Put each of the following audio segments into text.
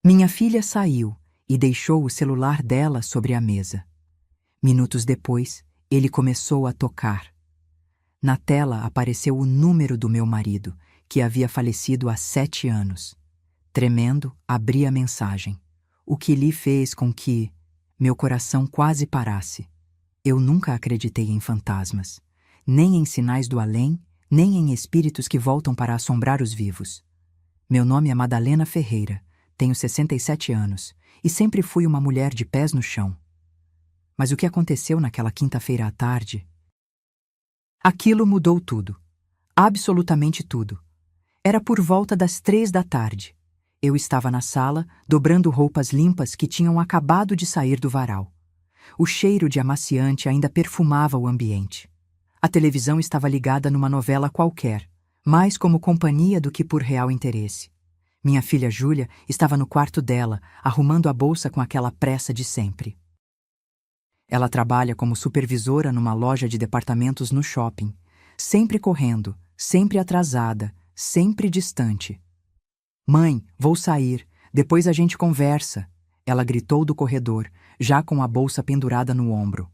Minha filha saiu e deixou o celular dela sobre a mesa. Minutos depois, ele começou a tocar. Na tela apareceu o número do meu marido, que havia falecido há 7 anos. Tremendo, abri a mensagem, o que lhe fez com que meu coração quase parasse. Eu nunca acreditei em fantasmas, nem em sinais do além, nem em espíritos que voltam para assombrar os vivos. Meu nome é Madalena Ferreira, tenho 67 anos e sempre fui uma mulher de pés no chão. Mas o que aconteceu naquela quinta-feira à tarde? Aquilo mudou tudo. Absolutamente tudo. Era por volta das 3 da tarde. Eu estava na sala, dobrando roupas limpas que tinham acabado de sair do varal. O cheiro de amaciante ainda perfumava o ambiente. A televisão estava ligada numa novela qualquer, mais como companhia do que por real interesse. Minha filha Júlia estava no quarto dela, arrumando a bolsa com aquela pressa de sempre. Ela trabalha como supervisora numa loja de departamentos no shopping, sempre correndo, sempre atrasada, sempre distante. "Mãe, vou sair, depois a gente conversa", ela gritou do corredor, já com a bolsa pendurada no ombro.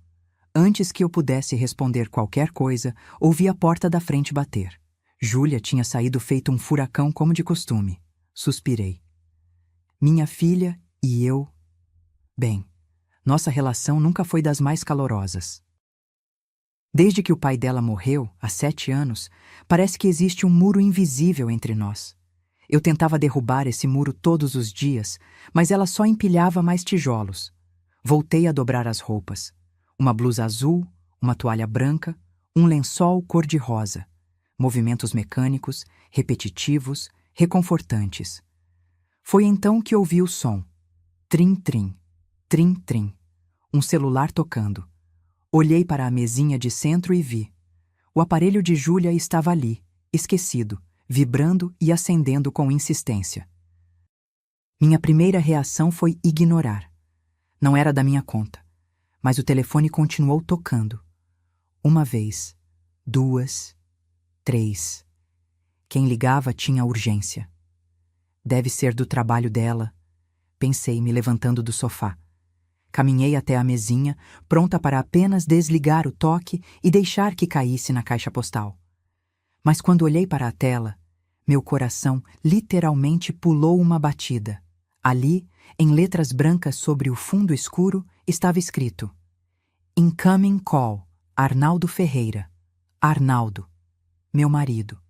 Antes que eu pudesse responder qualquer coisa, ouvi a porta da frente bater. Júlia tinha saído feito um furacão como de costume. Suspirei. Minha filha e eu... Bem, nossa relação nunca foi das mais calorosas. Desde que o pai dela morreu, há 7 anos, parece que existe um muro invisível entre nós. Eu tentava derrubar esse muro todos os dias, mas ela só empilhava mais tijolos. Voltei a dobrar as roupas. Uma blusa azul, uma toalha branca, um lençol cor-de-rosa. Movimentos mecânicos, repetitivos, reconfortantes. Foi então que ouvi o som. Trim-trim, trim-trim. Um celular tocando. Olhei para a mesinha de centro e vi. O aparelho de Júlia estava ali, esquecido, vibrando e acendendo com insistência. Minha primeira reação foi ignorar. Não era da minha conta, mas o telefone continuou tocando. 1 vez, 2, 3. Quem ligava tinha urgência. Deve ser do trabalho dela, pensei, me levantando do sofá. Caminhei até a mesinha, pronta para apenas desligar o toque e deixar que caísse na caixa postal. Mas quando olhei para a tela, meu coração literalmente pulou uma batida. Ali, em letras brancas sobre o fundo escuro, estava escrito: "Incoming call, Arnaldo Ferreira. Arnaldo, meu marido."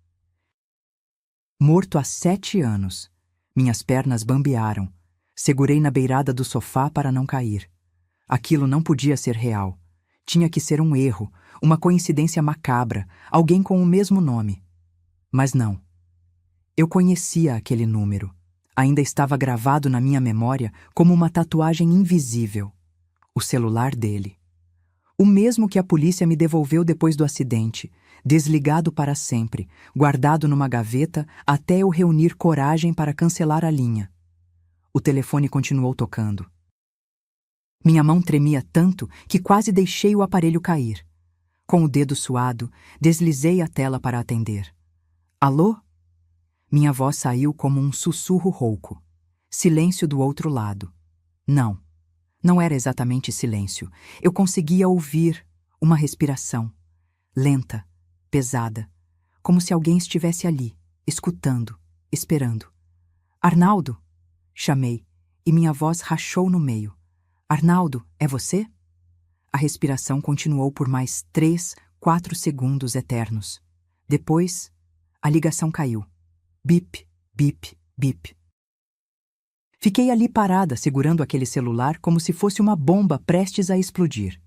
Morto há 7 anos. Minhas pernas bambearam. Segurei na beirada do sofá para não cair. Aquilo não podia ser real. Tinha que ser um erro, uma coincidência macabra, alguém com o mesmo nome. Mas não. Eu conhecia aquele número. Ainda estava gravado na minha memória como uma tatuagem invisível. O celular dele. O mesmo que a polícia me devolveu depois do acidente, desligado para sempre, guardado numa gaveta até eu reunir coragem para cancelar a linha. O telefone continuou tocando. Minha mão tremia tanto que quase deixei o aparelho cair. Com o dedo suado, deslizei a tela para atender. "Alô?" Minha voz saiu como um sussurro rouco. Silêncio do outro lado. Não. Não era exatamente silêncio. Eu conseguia ouvir uma respiração. Lenta, pesada. Como se alguém estivesse ali, escutando, esperando. "Arnaldo?" Chamei, e minha voz rachou no meio. "Arnaldo, é você?" A respiração continuou por mais 3, 4 segundos eternos. Depois, a ligação caiu. Bip, bip, bip. Fiquei ali parada, segurando aquele celular como se fosse uma bomba prestes a explodir.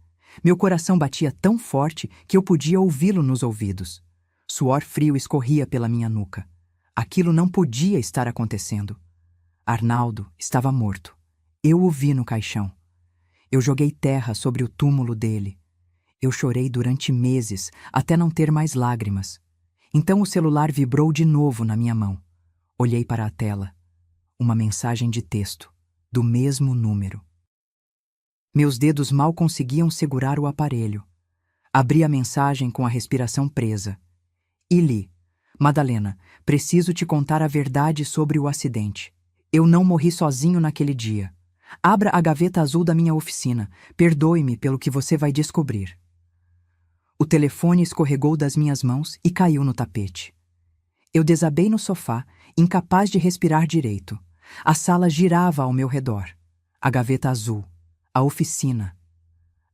Meu coração batia tão forte que eu podia ouvi-lo nos ouvidos. Suor frio escorria pela minha nuca. Aquilo não podia estar acontecendo. Arnaldo estava morto. Eu o vi no caixão. Eu joguei terra sobre o túmulo dele. Eu chorei durante meses, até não ter mais lágrimas. Então o celular vibrou de novo na minha mão. Olhei para a tela. Uma mensagem de texto, do mesmo número. Meus dedos mal conseguiam segurar o aparelho. Abri a mensagem com a respiração presa. E li: "Madalena, preciso te contar a verdade sobre o acidente. Eu não morri sozinho naquele dia. Abra a gaveta azul da minha oficina. Perdoe-me pelo que você vai descobrir. O telefone escorregou das minhas mãos e caiu no tapete. Eu desabei no sofá, incapaz de respirar direito. A sala girava ao meu redor. A gaveta azul. A oficina.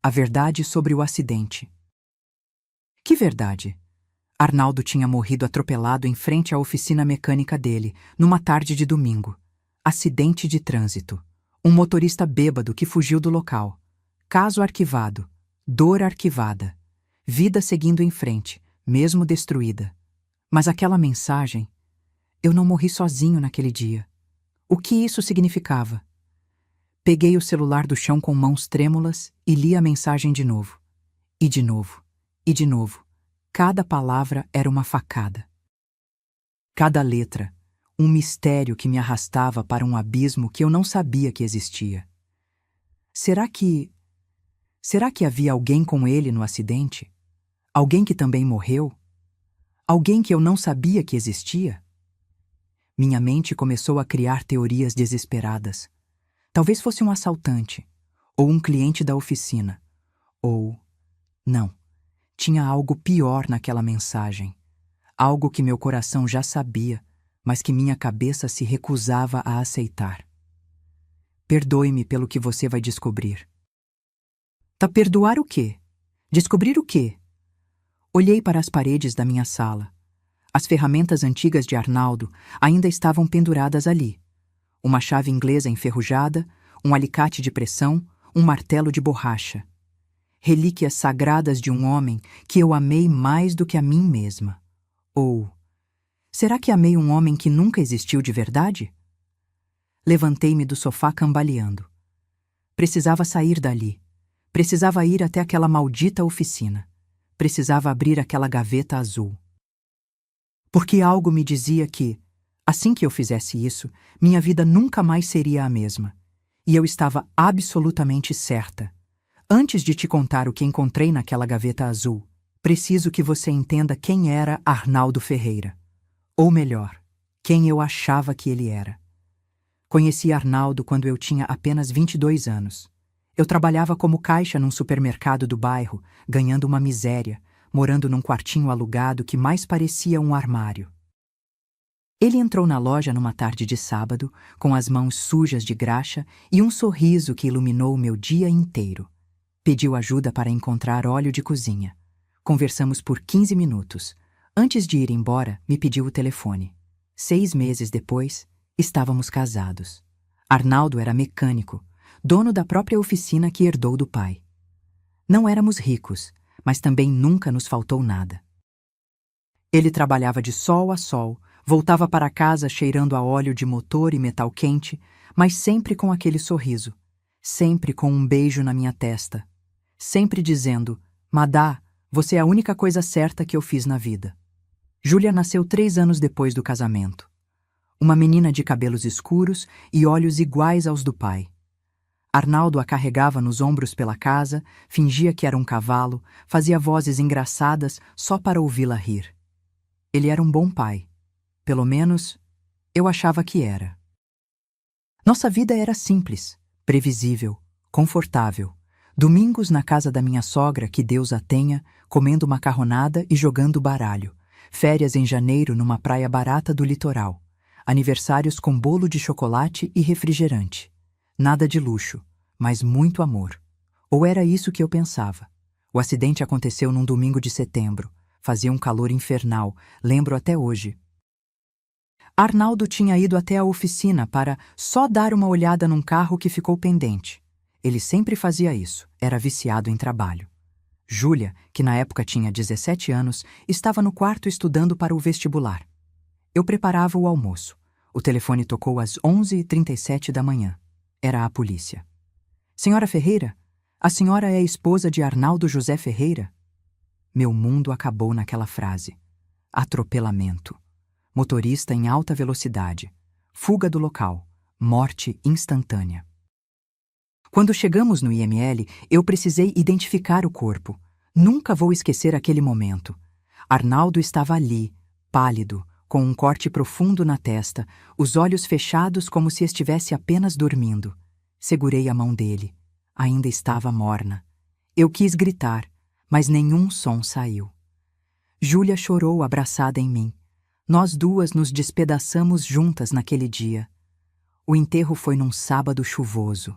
A verdade sobre o acidente. Que verdade? Arnaldo tinha morrido atropelado em frente à oficina mecânica dele, numa tarde de domingo. Acidente de trânsito. Um motorista bêbado que fugiu do local. Caso arquivado. Dor arquivada. Vida seguindo em frente, mesmo destruída. Mas aquela mensagem... Eu não morri sozinho naquele dia. O que isso significava? Peguei o celular do chão com mãos trêmulas e li a mensagem de novo. E de novo. E de novo. Cada palavra era uma facada. Cada letra, um mistério que me arrastava para um abismo que eu não sabia que existia. Será que havia alguém com ele no acidente? Alguém que também morreu? Alguém que eu não sabia que existia? Minha mente começou a criar teorias desesperadas. Talvez fosse um assaltante, ou um cliente da oficina, ou... Não, tinha algo pior naquela mensagem. Algo que meu coração já sabia, mas que minha cabeça se recusava a aceitar. Perdoe-me pelo que você vai descobrir. Tá, perdoar o quê? Descobrir o quê? Olhei para as paredes da minha sala. As ferramentas antigas de Arnaldo ainda estavam penduradas ali. Uma chave inglesa enferrujada, um alicate de pressão, um martelo de borracha. Relíquias sagradas de um homem que eu amei mais do que a mim mesma. Ou, será que amei um homem que nunca existiu de verdade? Levantei-me do sofá cambaleando. Precisava sair dali. Precisava ir até aquela maldita oficina. Precisava abrir aquela gaveta azul. Porque algo me dizia que, assim que eu fizesse isso, minha vida nunca mais seria a mesma. E eu estava absolutamente certa. Antes de te contar o que encontrei naquela gaveta azul, preciso que você entenda quem era Arnaldo Ferreira. Ou melhor, quem eu achava que ele era. Conheci Arnaldo quando eu tinha apenas 22 anos. Eu trabalhava como caixa num supermercado do bairro, ganhando uma miséria, morando num quartinho alugado que mais parecia um armário. Ele entrou na loja numa tarde de sábado, com as mãos sujas de graxa e um sorriso que iluminou o meu dia inteiro. Pediu ajuda para encontrar óleo de cozinha. Conversamos por 15 minutos. Antes de ir embora, me pediu o telefone. 6 meses depois, estávamos casados. Arnaldo era mecânico, dono da própria oficina que herdou do pai. Não éramos ricos, mas também nunca nos faltou nada. Ele trabalhava de sol a sol, voltava para casa cheirando a óleo de motor e metal quente, mas sempre com aquele sorriso, sempre com um beijo na minha testa, sempre dizendo: Madá, você é a única coisa certa que eu fiz na vida. Júlia nasceu 3 anos depois do casamento. Uma menina de cabelos escuros e olhos iguais aos do pai. Arnaldo a carregava nos ombros pela casa, fingia que era um cavalo, fazia vozes engraçadas só para ouvi-la rir. Ele era um bom pai. Pelo menos, eu achava que era. Nossa vida era simples, previsível, confortável. Domingos na casa da minha sogra, que Deus a tenha, comendo macarronada e jogando baralho. Férias em janeiro numa praia barata do litoral. Aniversários com bolo de chocolate e refrigerante. Nada de luxo, mas muito amor. Ou era isso que eu pensava. O acidente aconteceu num domingo de setembro. Fazia um calor infernal, lembro até hoje. Arnaldo tinha ido até a oficina para só dar uma olhada num carro que ficou pendente. Ele sempre fazia isso, era viciado em trabalho. Júlia, que na época tinha 17 anos, estava no quarto estudando para o vestibular. Eu preparava o almoço. O telefone tocou às 11h37 da manhã. Era a polícia. Senhora Ferreira? A senhora é a esposa de Arnaldo José Ferreira? Meu mundo acabou naquela frase. Atropelamento. Motorista em alta velocidade. Fuga do local. Morte instantânea. Quando chegamos no IML, eu precisei identificar o corpo. Nunca vou esquecer aquele momento. Arnaldo estava ali, pálido, com um corte profundo na testa, os olhos fechados como se estivesse apenas dormindo. Segurei a mão dele. Ainda estava morna. Eu quis gritar, mas nenhum som saiu. Júlia chorou abraçada em mim. Nós duas nos despedaçamos juntas naquele dia. O enterro foi num sábado chuvoso.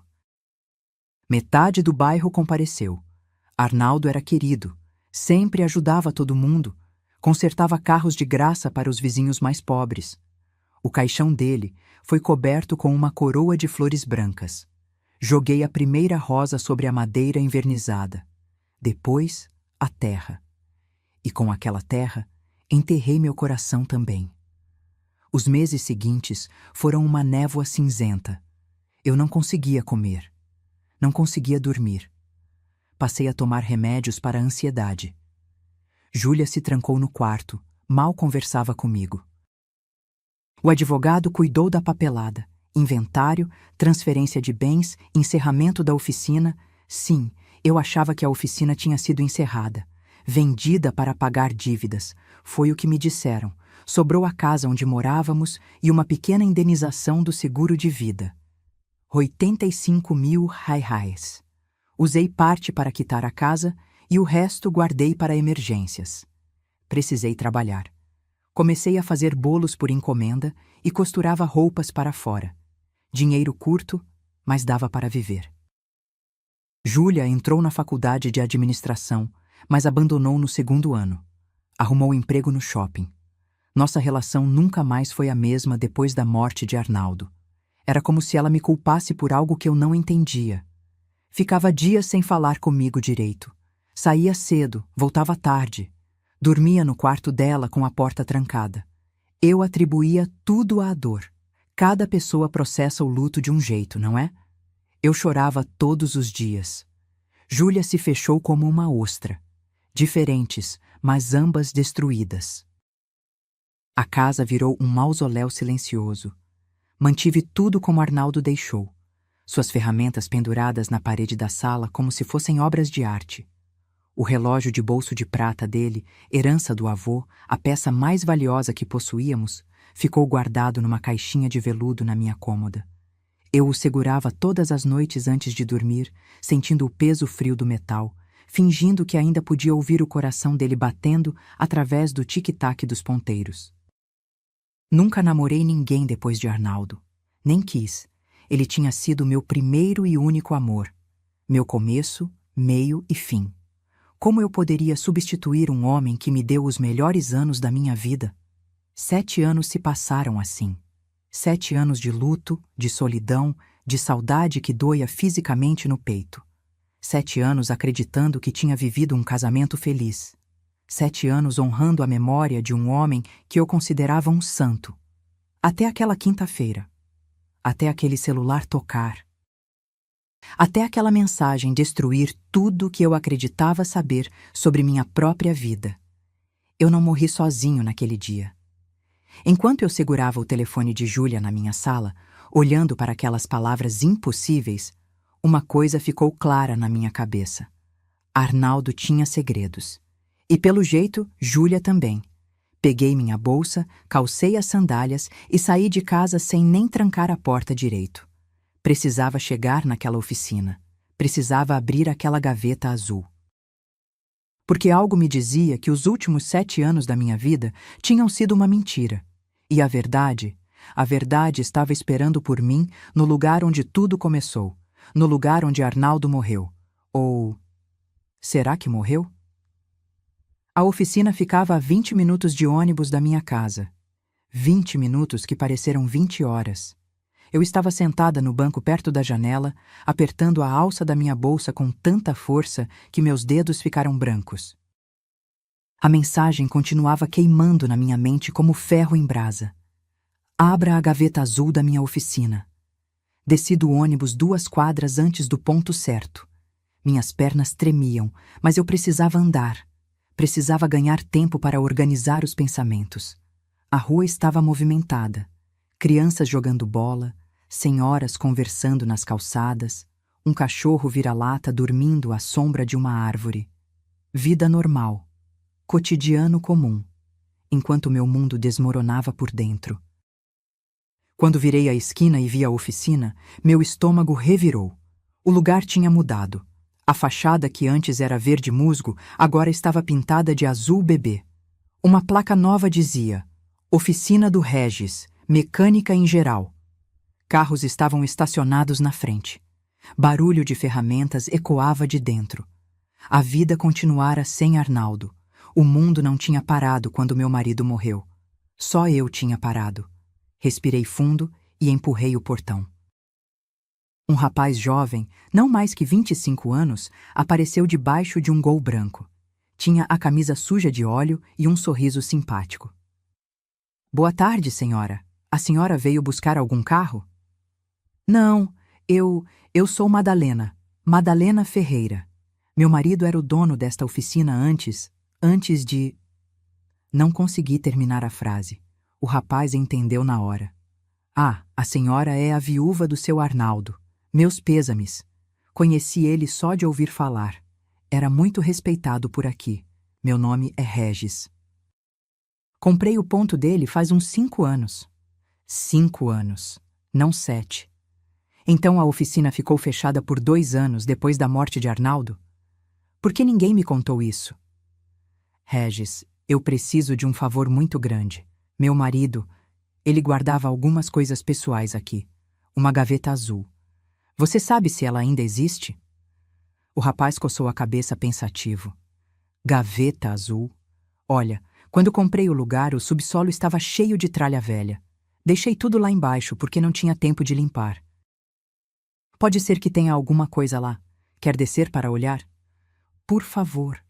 Metade do bairro compareceu. Arnaldo era querido, sempre ajudava todo mundo, consertava carros de graça para os vizinhos mais pobres. O caixão dele foi coberto com uma coroa de flores brancas. Joguei a primeira rosa sobre a madeira envernizada. Depois, a terra. E com aquela terra, enterrei meu coração também. Os meses seguintes foram uma névoa cinzenta. Eu não conseguia comer. Não conseguia dormir. Passei a tomar remédios para a ansiedade. Júlia se trancou no quarto, mal conversava comigo. O advogado cuidou da papelada, inventário, transferência de bens, encerramento da oficina. Sim, eu achava que a oficina tinha sido encerrada, vendida para pagar dívidas. Foi o que me disseram. Sobrou a casa onde morávamos e uma pequena indenização do seguro de vida. 85.000 reais. Usei parte para quitar a casa e o resto guardei para emergências. Precisei trabalhar. Comecei a fazer bolos por encomenda e costurava roupas para fora. Dinheiro curto, mas dava para viver. Júlia entrou na faculdade de administração, mas abandonou no segundo ano. Arrumou emprego no shopping. Nossa relação nunca mais foi a mesma depois da morte de Arnaldo. Era como se ela me culpasse por algo que eu não entendia. Ficava dias sem falar comigo direito. Saía cedo, voltava tarde. Dormia no quarto dela com a porta trancada. Eu atribuía tudo à dor. Cada pessoa processa o luto de um jeito, não é? Eu chorava todos os dias. Júlia se fechou como uma ostra. Diferentes, mas ambas destruídas. A casa virou um mausoléu silencioso. Mantive tudo como Arnaldo deixou. Suas ferramentas penduradas na parede da sala como se fossem obras de arte. O relógio de bolso de prata dele, herança do avô, a peça mais valiosa que possuíamos, ficou guardado numa caixinha de veludo na minha cômoda. Eu o segurava todas as noites antes de dormir, sentindo o peso frio do metal, fingindo que ainda podia ouvir o coração dele batendo através do tic-tac dos ponteiros. Nunca namorei ninguém depois de Arnaldo. Nem quis. Ele tinha sido meu primeiro e único amor. Meu começo, meio e fim. Como eu poderia substituir um homem que me deu os melhores anos da minha vida? 7 anos se passaram assim. 7 anos de luto, de solidão, de saudade que doía fisicamente no peito. 7 anos acreditando que tinha vivido um casamento feliz. 7 anos honrando a memória de um homem que eu considerava um santo. Até aquela quinta-feira. Até aquele celular tocar. Até aquela mensagem destruir tudo que eu acreditava saber sobre minha própria vida. Eu não morri sozinho naquele dia. Enquanto eu segurava o telefone de Júlia na minha sala, olhando para aquelas palavras impossíveis, uma coisa ficou clara na minha cabeça. Arnaldo tinha segredos. E pelo jeito, Júlia também. Peguei minha bolsa, calcei as sandálias e saí de casa sem nem trancar a porta direito. Precisava chegar naquela oficina. Precisava abrir aquela gaveta azul. Porque algo me dizia que os últimos 7 anos da minha vida tinham sido uma mentira. E a verdade estava esperando por mim no lugar onde tudo começou. No lugar onde Arnaldo morreu. Ou... será que morreu? A oficina ficava a 20 minutos de ônibus da minha casa. 20 minutos que pareceram 20 horas. Eu estava sentada no banco perto da janela, apertando a alça da minha bolsa com tanta força que meus dedos ficaram brancos. A mensagem continuava queimando na minha mente como ferro em brasa. Abra a gaveta azul da minha oficina. Desci do ônibus 2 quadras antes do ponto certo. Minhas pernas tremiam, mas eu precisava andar. Precisava ganhar tempo para organizar os pensamentos. A rua estava movimentada. Crianças jogando bola, senhoras conversando nas calçadas, um cachorro vira-lata dormindo à sombra de uma árvore. Vida normal. Cotidiano comum. enquanto meu mundo desmoronava por dentro. Quando virei a esquina e vi a oficina, meu estômago revirou. O lugar tinha mudado. A fachada, que antes era verde musgo, agora estava pintada de azul bebê. Uma placa nova dizia: Oficina do Regis, mecânica em geral. Carros estavam estacionados na frente. Barulho de ferramentas ecoava de dentro. A vida continuara sem Arnaldo. O mundo não tinha parado quando meu marido morreu. Só eu tinha parado. Respirei fundo e empurrei o portão. Um rapaz jovem, não mais que 25 anos, apareceu debaixo de um Gol branco. Tinha a camisa suja de óleo e um sorriso simpático. Boa tarde, senhora. A senhora veio buscar algum carro? Não, eu sou Madalena. Madalena Ferreira. Meu marido era o dono desta oficina antes de... Não consegui terminar a frase. O rapaz entendeu na hora. Ah, a senhora é a viúva do seu Arnaldo. Meus pêsames. Conheci ele só de ouvir falar. Era muito respeitado por aqui. Meu nome é Regis. Comprei o ponto dele faz uns 5 anos. 5 anos, não 7. Então a oficina ficou fechada por 2 anos depois da morte de Arnaldo? Por que ninguém me contou isso? Regis, eu preciso de um favor muito grande. Meu marido, ele guardava algumas coisas pessoais aqui. Uma gaveta azul. Você sabe se ela ainda existe? O rapaz coçou a cabeça pensativo. Gaveta azul? Olha, quando comprei o lugar, o subsolo estava cheio de tralha velha. Deixei tudo lá embaixo porque não tinha tempo de limpar. Pode ser que tenha alguma coisa lá. Quer descer para olhar? Por favor.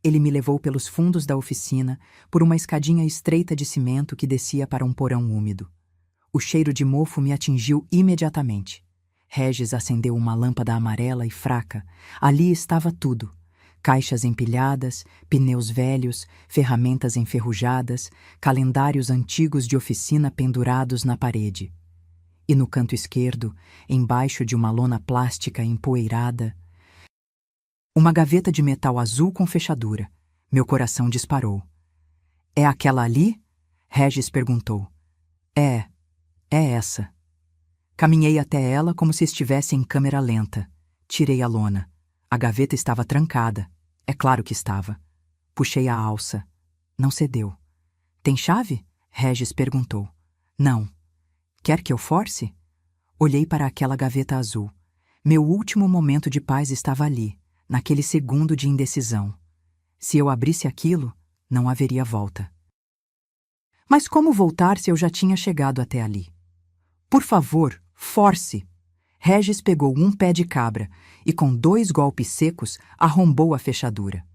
Ele me levou pelos fundos da oficina, por uma escadinha estreita de cimento que descia para um porão úmido. O cheiro de mofo me atingiu imediatamente. Regis acendeu uma lâmpada amarela e fraca. Ali estava tudo. Caixas empilhadas, pneus velhos, ferramentas enferrujadas, calendários antigos de oficina pendurados na parede. E no canto esquerdo, embaixo de uma lona plástica empoeirada, uma gaveta de metal azul com fechadura. Meu coração disparou. É aquela ali? Regis perguntou. É essa. Caminhei até ela como se estivesse em câmera lenta. Tirei a lona. A gaveta estava trancada. É claro que estava. Puxei a alça. Não cedeu. Tem chave? Regis perguntou. Não. Quer que eu force? Olhei para aquela gaveta azul. Meu último momento de paz estava ali, naquele segundo de indecisão. Se eu abrisse aquilo, não haveria volta. Mas como voltar se eu já tinha chegado até ali? Por favor, force! Regis pegou um pé de cabra e, com 2 golpes secos, arrombou a fechadura.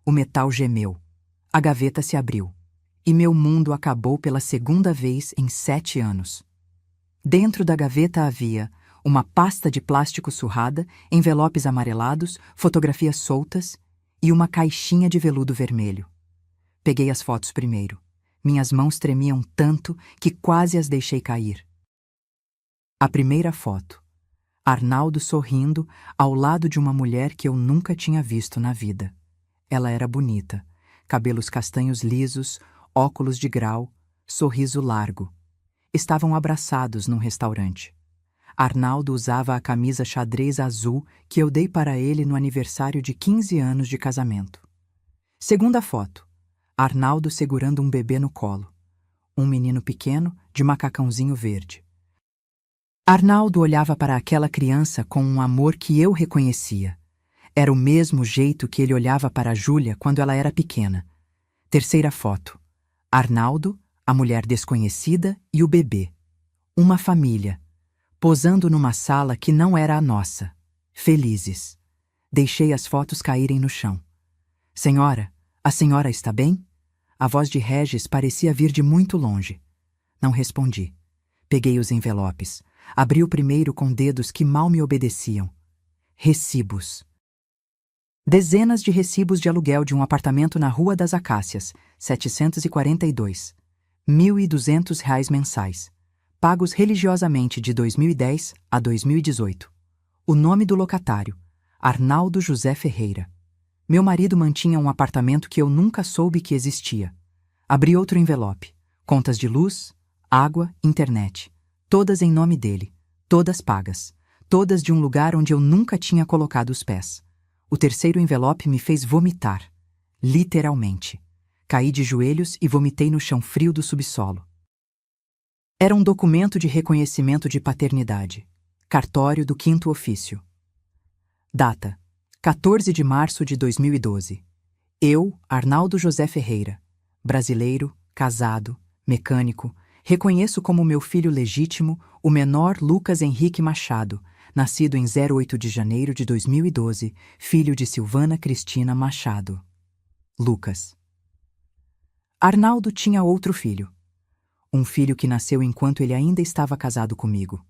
O metal gemeu. A gaveta se abriu. E meu mundo acabou pela segunda vez em 7 anos. Dentro da gaveta havia uma pasta de plástico surrada, envelopes amarelados, fotografias soltas e uma caixinha de veludo vermelho. Peguei as fotos primeiro. Minhas mãos tremiam tanto que quase as deixei cair. A primeira foto. Arnaldo sorrindo ao lado de uma mulher que eu nunca tinha visto na vida. Ela era bonita, cabelos castanhos lisos, óculos de grau, sorriso largo. Estavam abraçados num restaurante. Arnaldo usava a camisa xadrez azul que eu dei para ele no aniversário de 15 anos de casamento. Segunda foto. Arnaldo segurando um bebê no colo. Um menino pequeno de macacãozinho verde. Arnaldo olhava para aquela criança com um amor que eu reconhecia. Era o mesmo jeito que ele olhava para a Júlia quando ela era pequena. Terceira foto. Arnaldo, a mulher desconhecida e o bebê. Uma família. Posando numa sala que não era a nossa. Felizes. Deixei as fotos caírem no chão. Senhora, a senhora está bem? A voz de Regis parecia vir de muito longe. Não respondi. Peguei os envelopes. Abri o primeiro com dedos que mal me obedeciam. Recibos. Dezenas de recibos de aluguel de um apartamento na Rua das Acácias, 742. R$ 1.200 mensais. Pagos religiosamente de 2010 a 2018. O nome do locatário: Arnaldo José Ferreira. Meu marido mantinha um apartamento que eu nunca soube que existia. Abri outro envelope. Contas de luz, água, internet. Todas em nome dele. Todas pagas. Todas de um lugar onde eu nunca tinha colocado os pés. O terceiro envelope me fez vomitar. Literalmente. Caí de joelhos e vomitei no chão frio do subsolo. Era um documento de reconhecimento de paternidade. Cartório do 5º ofício. Data: 14 de março de 2012. Eu, Arnaldo José Ferreira, brasileiro, casado, mecânico, reconheço como meu filho legítimo o menor Lucas Henrique Machado, nascido em 08 de janeiro de 2012, filho de Silvana Cristina Machado. Lucas. Arnaldo tinha outro filho. Um filho que nasceu enquanto ele ainda estava casado comigo.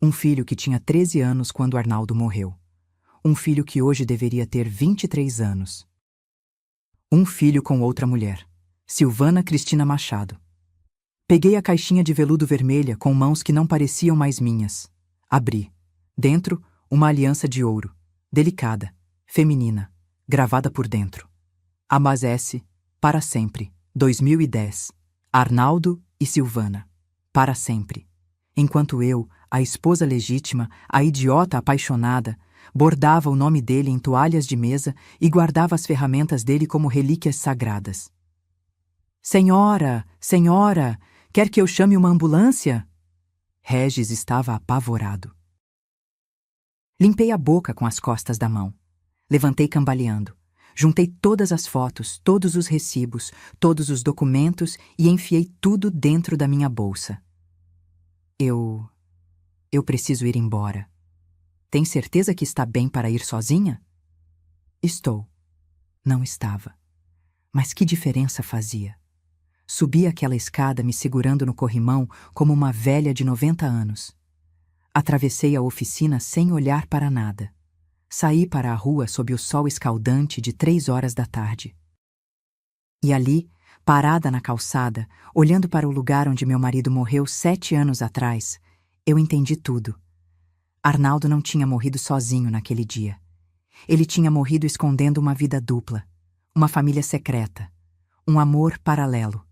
Um filho que tinha 13 anos quando Arnaldo morreu. Um filho que hoje deveria ter 23 anos. Um filho com outra mulher, Silvana Cristina Machado. Peguei a caixinha de veludo vermelha com mãos que não pareciam mais minhas. Abri. Dentro, uma aliança de ouro, delicada, feminina, gravada por dentro. Amazesse, para sempre, 2010. Arnaldo e Silvana. Para sempre. Enquanto eu, a esposa legítima, a idiota apaixonada, bordava o nome dele em toalhas de mesa e guardava as ferramentas dele como relíquias sagradas. Senhora, senhora, quer que eu chame uma ambulância? Regis estava apavorado. Limpei a boca com as costas da mão. Levantei cambaleando. Juntei todas as fotos, todos os recibos, todos os documentos e enfiei tudo dentro da minha bolsa. Eu preciso ir embora. Tem certeza que está bem para ir sozinha? Estou. Não estava. Mas que diferença fazia? Subi aquela escada me segurando no corrimão como uma velha de 90 anos. Atravessei a oficina sem olhar para nada. Saí para a rua sob o sol escaldante de 3 horas da tarde. E ali, parada na calçada, olhando para o lugar onde meu marido morreu 7 anos atrás, eu entendi tudo. Arnaldo não tinha morrido sozinho naquele dia. Ele tinha morrido escondendo uma vida dupla, uma família secreta, um amor paralelo.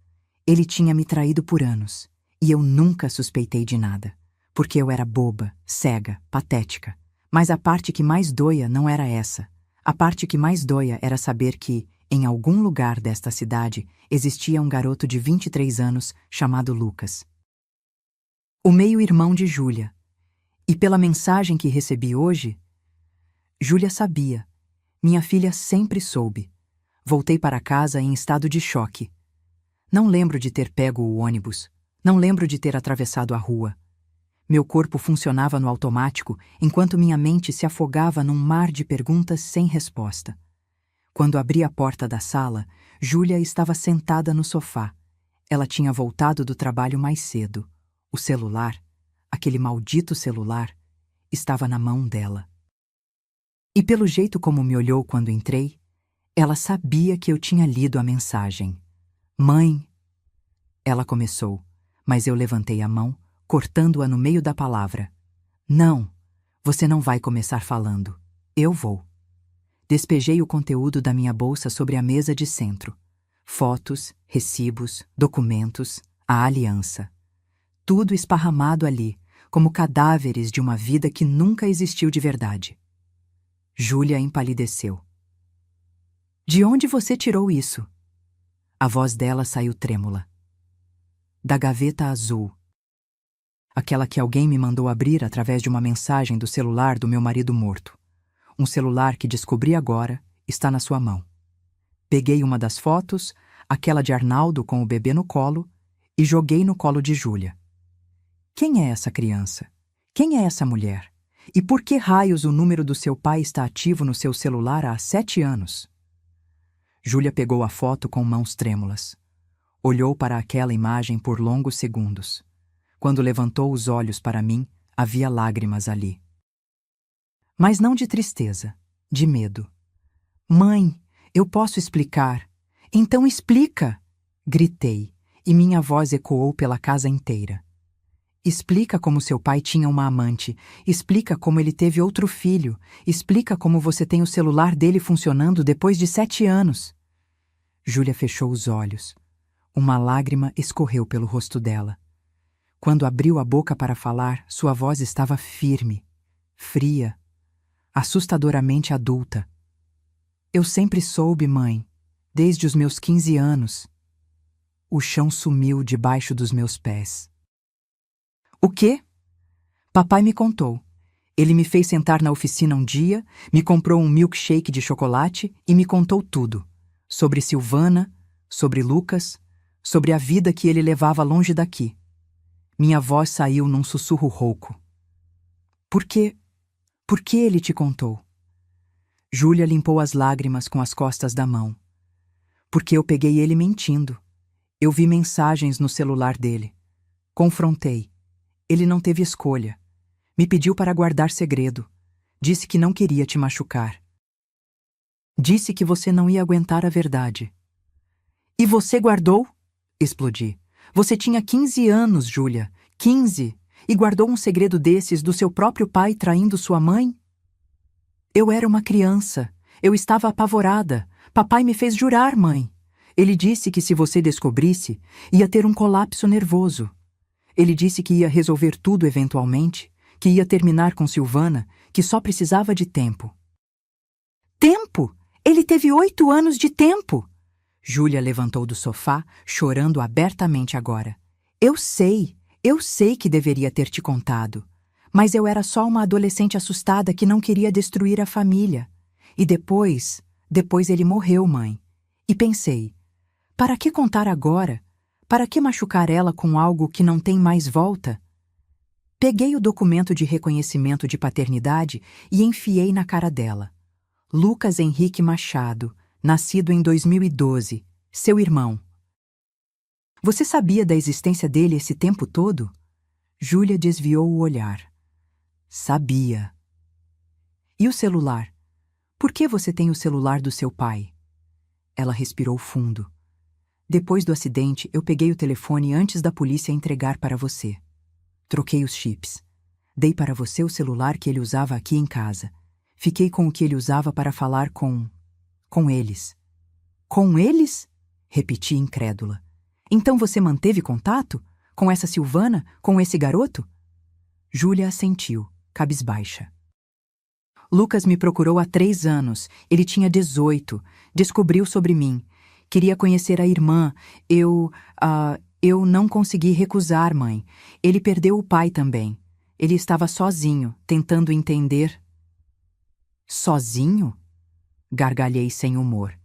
Ele tinha me traído por anos, e eu nunca suspeitei de nada, porque eu era boba, cega, patética. Mas a parte que mais doía não era essa. A parte que mais doía era saber que, em algum lugar desta cidade, existia um garoto de 23 anos chamado Lucas. O meio-irmão de Júlia. E pela mensagem que recebi hoje, Júlia sabia. Minha filha sempre soube. Voltei para casa em estado de choque. Não lembro de ter pego o ônibus. Não lembro de ter atravessado a rua. Meu corpo funcionava no automático, enquanto minha mente se afogava num mar de perguntas sem resposta. Quando abri a porta da sala, Júlia estava sentada no sofá. Ela tinha voltado do trabalho mais cedo. O celular, aquele maldito celular, estava na mão dela. E pelo jeito como me olhou quando entrei, ela sabia que eu tinha lido a mensagem. Mãe! Ela começou, mas eu levantei a mão, cortando-a no meio da palavra. Não, você não vai começar falando. Eu vou. Despejei o conteúdo da minha bolsa sobre a mesa de centro. Fotos, recibos, documentos, a aliança. Tudo esparramado ali, como cadáveres de uma vida que nunca existiu de verdade. Júlia empalideceu. De onde você tirou isso? A voz dela saiu trêmula. Da gaveta azul. Aquela que alguém me mandou abrir através de uma mensagem do celular do meu marido morto. Um celular que descobri agora está na sua mão. Peguei uma das fotos, aquela de Arnaldo com o bebê no colo, e joguei no colo de Júlia. Quem é essa criança? Quem é essa mulher? E por que raios o número do seu pai está ativo no seu celular há 7 anos? Júlia pegou a foto com mãos trêmulas. Olhou para aquela imagem por longos segundos. Quando levantou os olhos para mim, havia lágrimas ali. Mas não de tristeza, de medo. Mãe, eu posso explicar. Então explica! Gritei, e minha voz ecoou pela casa inteira. Explica como seu pai tinha uma amante, explica como ele teve outro filho, explica como você tem o celular dele funcionando depois de 7 anos. Júlia fechou os olhos. Uma lágrima escorreu pelo rosto dela. Quando abriu a boca para falar, sua voz estava firme, fria, assustadoramente adulta. Eu sempre soube, mãe, desde os meus 15 anos. O chão sumiu debaixo dos meus pés. O quê? Papai me contou. Ele me fez sentar na oficina um dia, me comprou um milkshake de chocolate e me contou tudo. Sobre Silvana, sobre Lucas, sobre a vida que ele levava longe daqui. Minha voz saiu num sussurro rouco. Por que ele te contou? Júlia limpou as lágrimas com as costas da mão. Porque eu peguei ele mentindo. Eu vi mensagens no celular dele. Confrontei. Ele não teve escolha. Me pediu para guardar segredo. Disse que não queria te machucar. Disse que você não ia aguentar a verdade. E você guardou? Explodi. Você tinha 15 anos, Júlia. 15. E guardou um segredo desses do seu próprio pai traindo sua mãe? Eu era uma criança. Eu estava apavorada. Papai me fez jurar, mãe. Ele disse que se você descobrisse, ia ter um colapso nervoso. Ele disse que ia resolver tudo eventualmente, que ia terminar com Silvana, que só precisava de tempo. Tempo? Ele teve 8 anos de tempo! Júlia levantou do sofá, chorando abertamente agora. Eu sei que deveria ter te contado. Mas eu era só uma adolescente assustada que não queria destruir a família. E depois ele morreu, mãe. E pensei, para que contar agora? Para que machucar ela com algo que não tem mais volta? Peguei o documento de reconhecimento de paternidade e enfiei na cara dela. Lucas Henrique Machado, nascido em 2012, seu irmão. Você sabia da existência dele esse tempo todo? Júlia desviou o olhar. Sabia. E o celular? Por que você tem o celular do seu pai? Ela respirou fundo. Depois do acidente, eu peguei o telefone antes da polícia entregar para você. Troquei os chips. Dei para você o celular que ele usava aqui em casa. Fiquei com o que ele usava para falar com eles. Com eles? Repeti incrédula. Então você manteve contato? Com essa Silvana? Com esse garoto? Júlia assentiu, cabisbaixa. Lucas me procurou há 3 anos. Ele tinha 18. Descobriu sobre mim. Queria conhecer a irmã. Eu não consegui recusar, mãe. Ele perdeu o pai também. Ele estava sozinho, tentando entender. Sozinho? Gargalhei sem humor.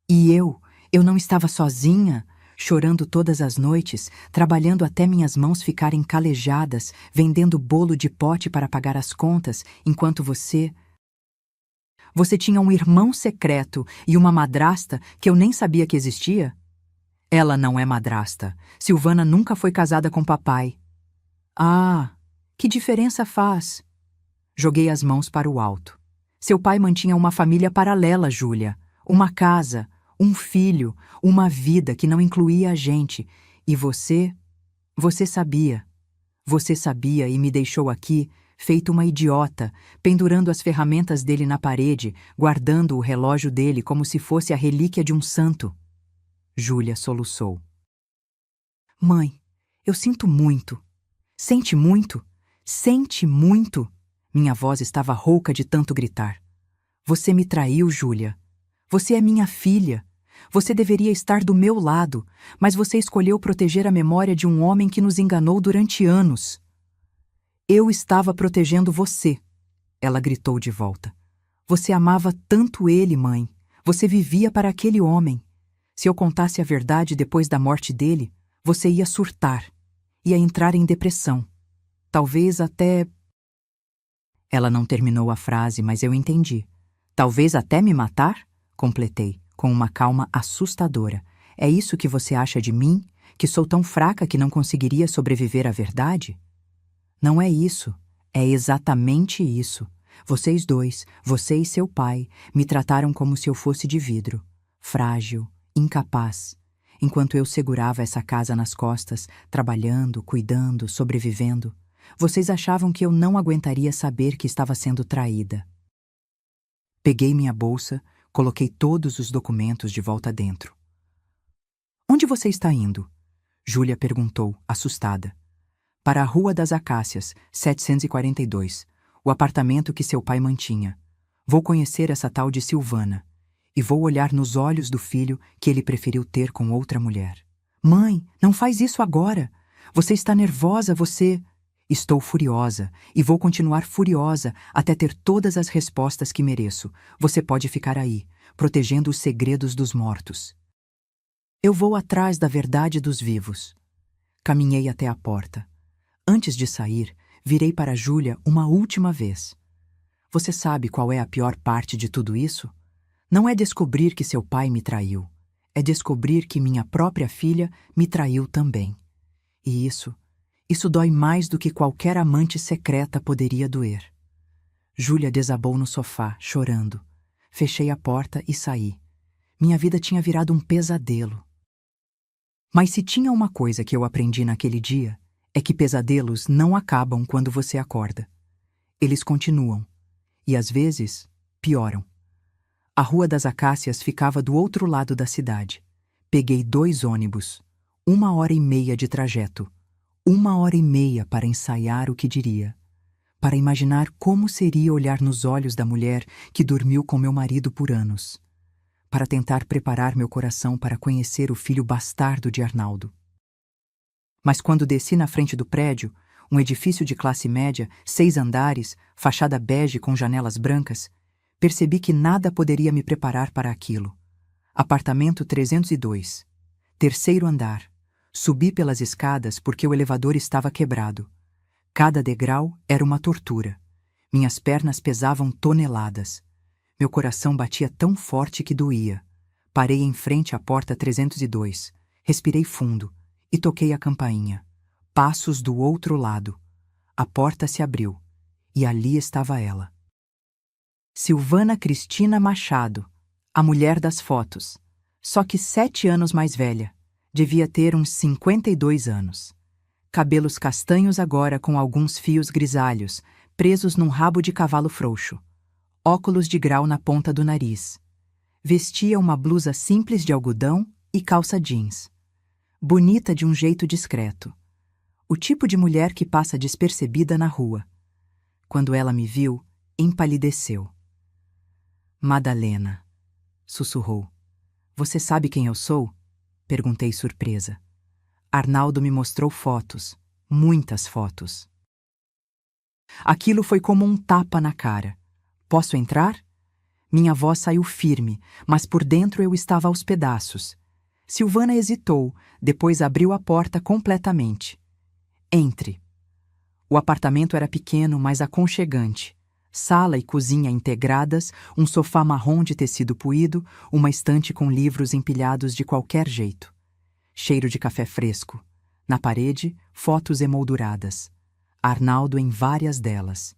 E eu não estava sozinha, chorando todas as noites, trabalhando até minhas mãos ficarem calejadas, vendendo bolo de pote para pagar as contas, enquanto você tinha um irmão secreto e uma madrasta que eu nem sabia que existia? Ela não é madrasta. Silvana nunca foi casada com papai. Ah, que diferença faz? Joguei as mãos para o alto. Seu pai mantinha uma família paralela, Júlia. Uma casa, um filho, uma vida que não incluía a gente. E você sabia. Você sabia e me deixou aqui, feito uma idiota, pendurando as ferramentas dele na parede, guardando o relógio dele como se fosse a relíquia de um santo. Júlia soluçou. Mãe, eu sinto muito. Sente muito? Sente muito? Minha voz estava rouca de tanto gritar. Você me traiu, Júlia. Você é minha filha. Você deveria estar do meu lado, mas você escolheu proteger a memória de um homem que nos enganou durante anos. Eu estava protegendo você, ela gritou de volta. Você amava tanto ele, mãe. Você vivia para aquele homem. Se eu contasse a verdade depois da morte dele, você ia surtar. Ia entrar em depressão. Talvez até... Ela não terminou a frase, mas eu entendi. Talvez até me matar? Completei, com uma calma assustadora. É isso que você acha de mim? Que sou tão fraca que não conseguiria sobreviver à verdade? Não é isso. É exatamente isso. Vocês dois, você e seu pai, me trataram como se eu fosse de vidro. Frágil, incapaz. Enquanto eu segurava essa casa nas costas, trabalhando, cuidando, sobrevivendo, vocês achavam que eu não aguentaria saber que estava sendo traída. Peguei minha bolsa, coloquei todos os documentos de volta dentro. Onde você está indo? Júlia perguntou, assustada. Para a Rua das Acácias, 742, o apartamento que seu pai mantinha. Vou conhecer essa tal de Silvana. E vou olhar nos olhos do filho que ele preferiu ter com outra mulher. Mãe, não faz isso agora. Você está nervosa, você... Estou furiosa e vou continuar furiosa até ter todas as respostas que mereço. Você pode ficar aí, protegendo os segredos dos mortos. Eu vou atrás da verdade dos vivos. Caminhei até a porta. Antes de sair, virei para Júlia uma última vez. Você sabe qual é a pior parte de tudo isso? Não é descobrir que seu pai me traiu. É descobrir que minha própria filha me traiu também. E isso dói mais do que qualquer amante secreta poderia doer. Júlia desabou no sofá, chorando. Fechei a porta e saí. Minha vida tinha virado um pesadelo. Mas se tinha uma coisa que eu aprendi naquele dia, é que pesadelos não acabam quando você acorda. Eles continuam. E às vezes, pioram. A Rua das Acácias ficava do outro lado da cidade. Peguei 2 ônibus. 1h30 de trajeto. 1h30 para ensaiar o que diria. Para imaginar como seria olhar nos olhos da mulher que dormiu com meu marido por anos. Para tentar preparar meu coração para conhecer o filho bastardo de Arnaldo. Mas quando desci na frente do prédio, um edifício de classe média, 6 andares, fachada bege com janelas brancas, percebi que nada poderia me preparar para aquilo. Apartamento 302. 3º andar. Subi pelas escadas porque o elevador estava quebrado. Cada degrau era uma tortura. Minhas pernas pesavam toneladas. Meu coração batia tão forte que doía. Parei em frente à porta 302. Respirei fundo e toquei a campainha. Passos do outro lado. A porta se abriu e ali estava ela. Silvana Cristina Machado, a mulher das fotos. Só que 7 anos mais velha. Devia ter uns 52 anos. Cabelos castanhos agora com alguns fios grisalhos, presos num rabo de cavalo frouxo. Óculos de grau na ponta do nariz. Vestia uma blusa simples de algodão e calça jeans. Bonita de um jeito discreto. O tipo de mulher que passa despercebida na rua. Quando ela me viu, empalideceu. Madalena, sussurrou. Você sabe quem eu sou? Perguntei surpresa. Arnaldo me mostrou fotos, muitas fotos. Aquilo foi como um tapa na cara. Posso entrar? Minha voz saiu firme, mas por dentro eu estava aos pedaços. Silvana hesitou, depois abriu a porta completamente. Entre. O apartamento era pequeno, mas aconchegante. Sala e cozinha integradas, um sofá marrom de tecido puído, uma estante com livros empilhados de qualquer jeito. Cheiro de café fresco. Na parede, fotos emolduradas. Arnaldo em várias delas.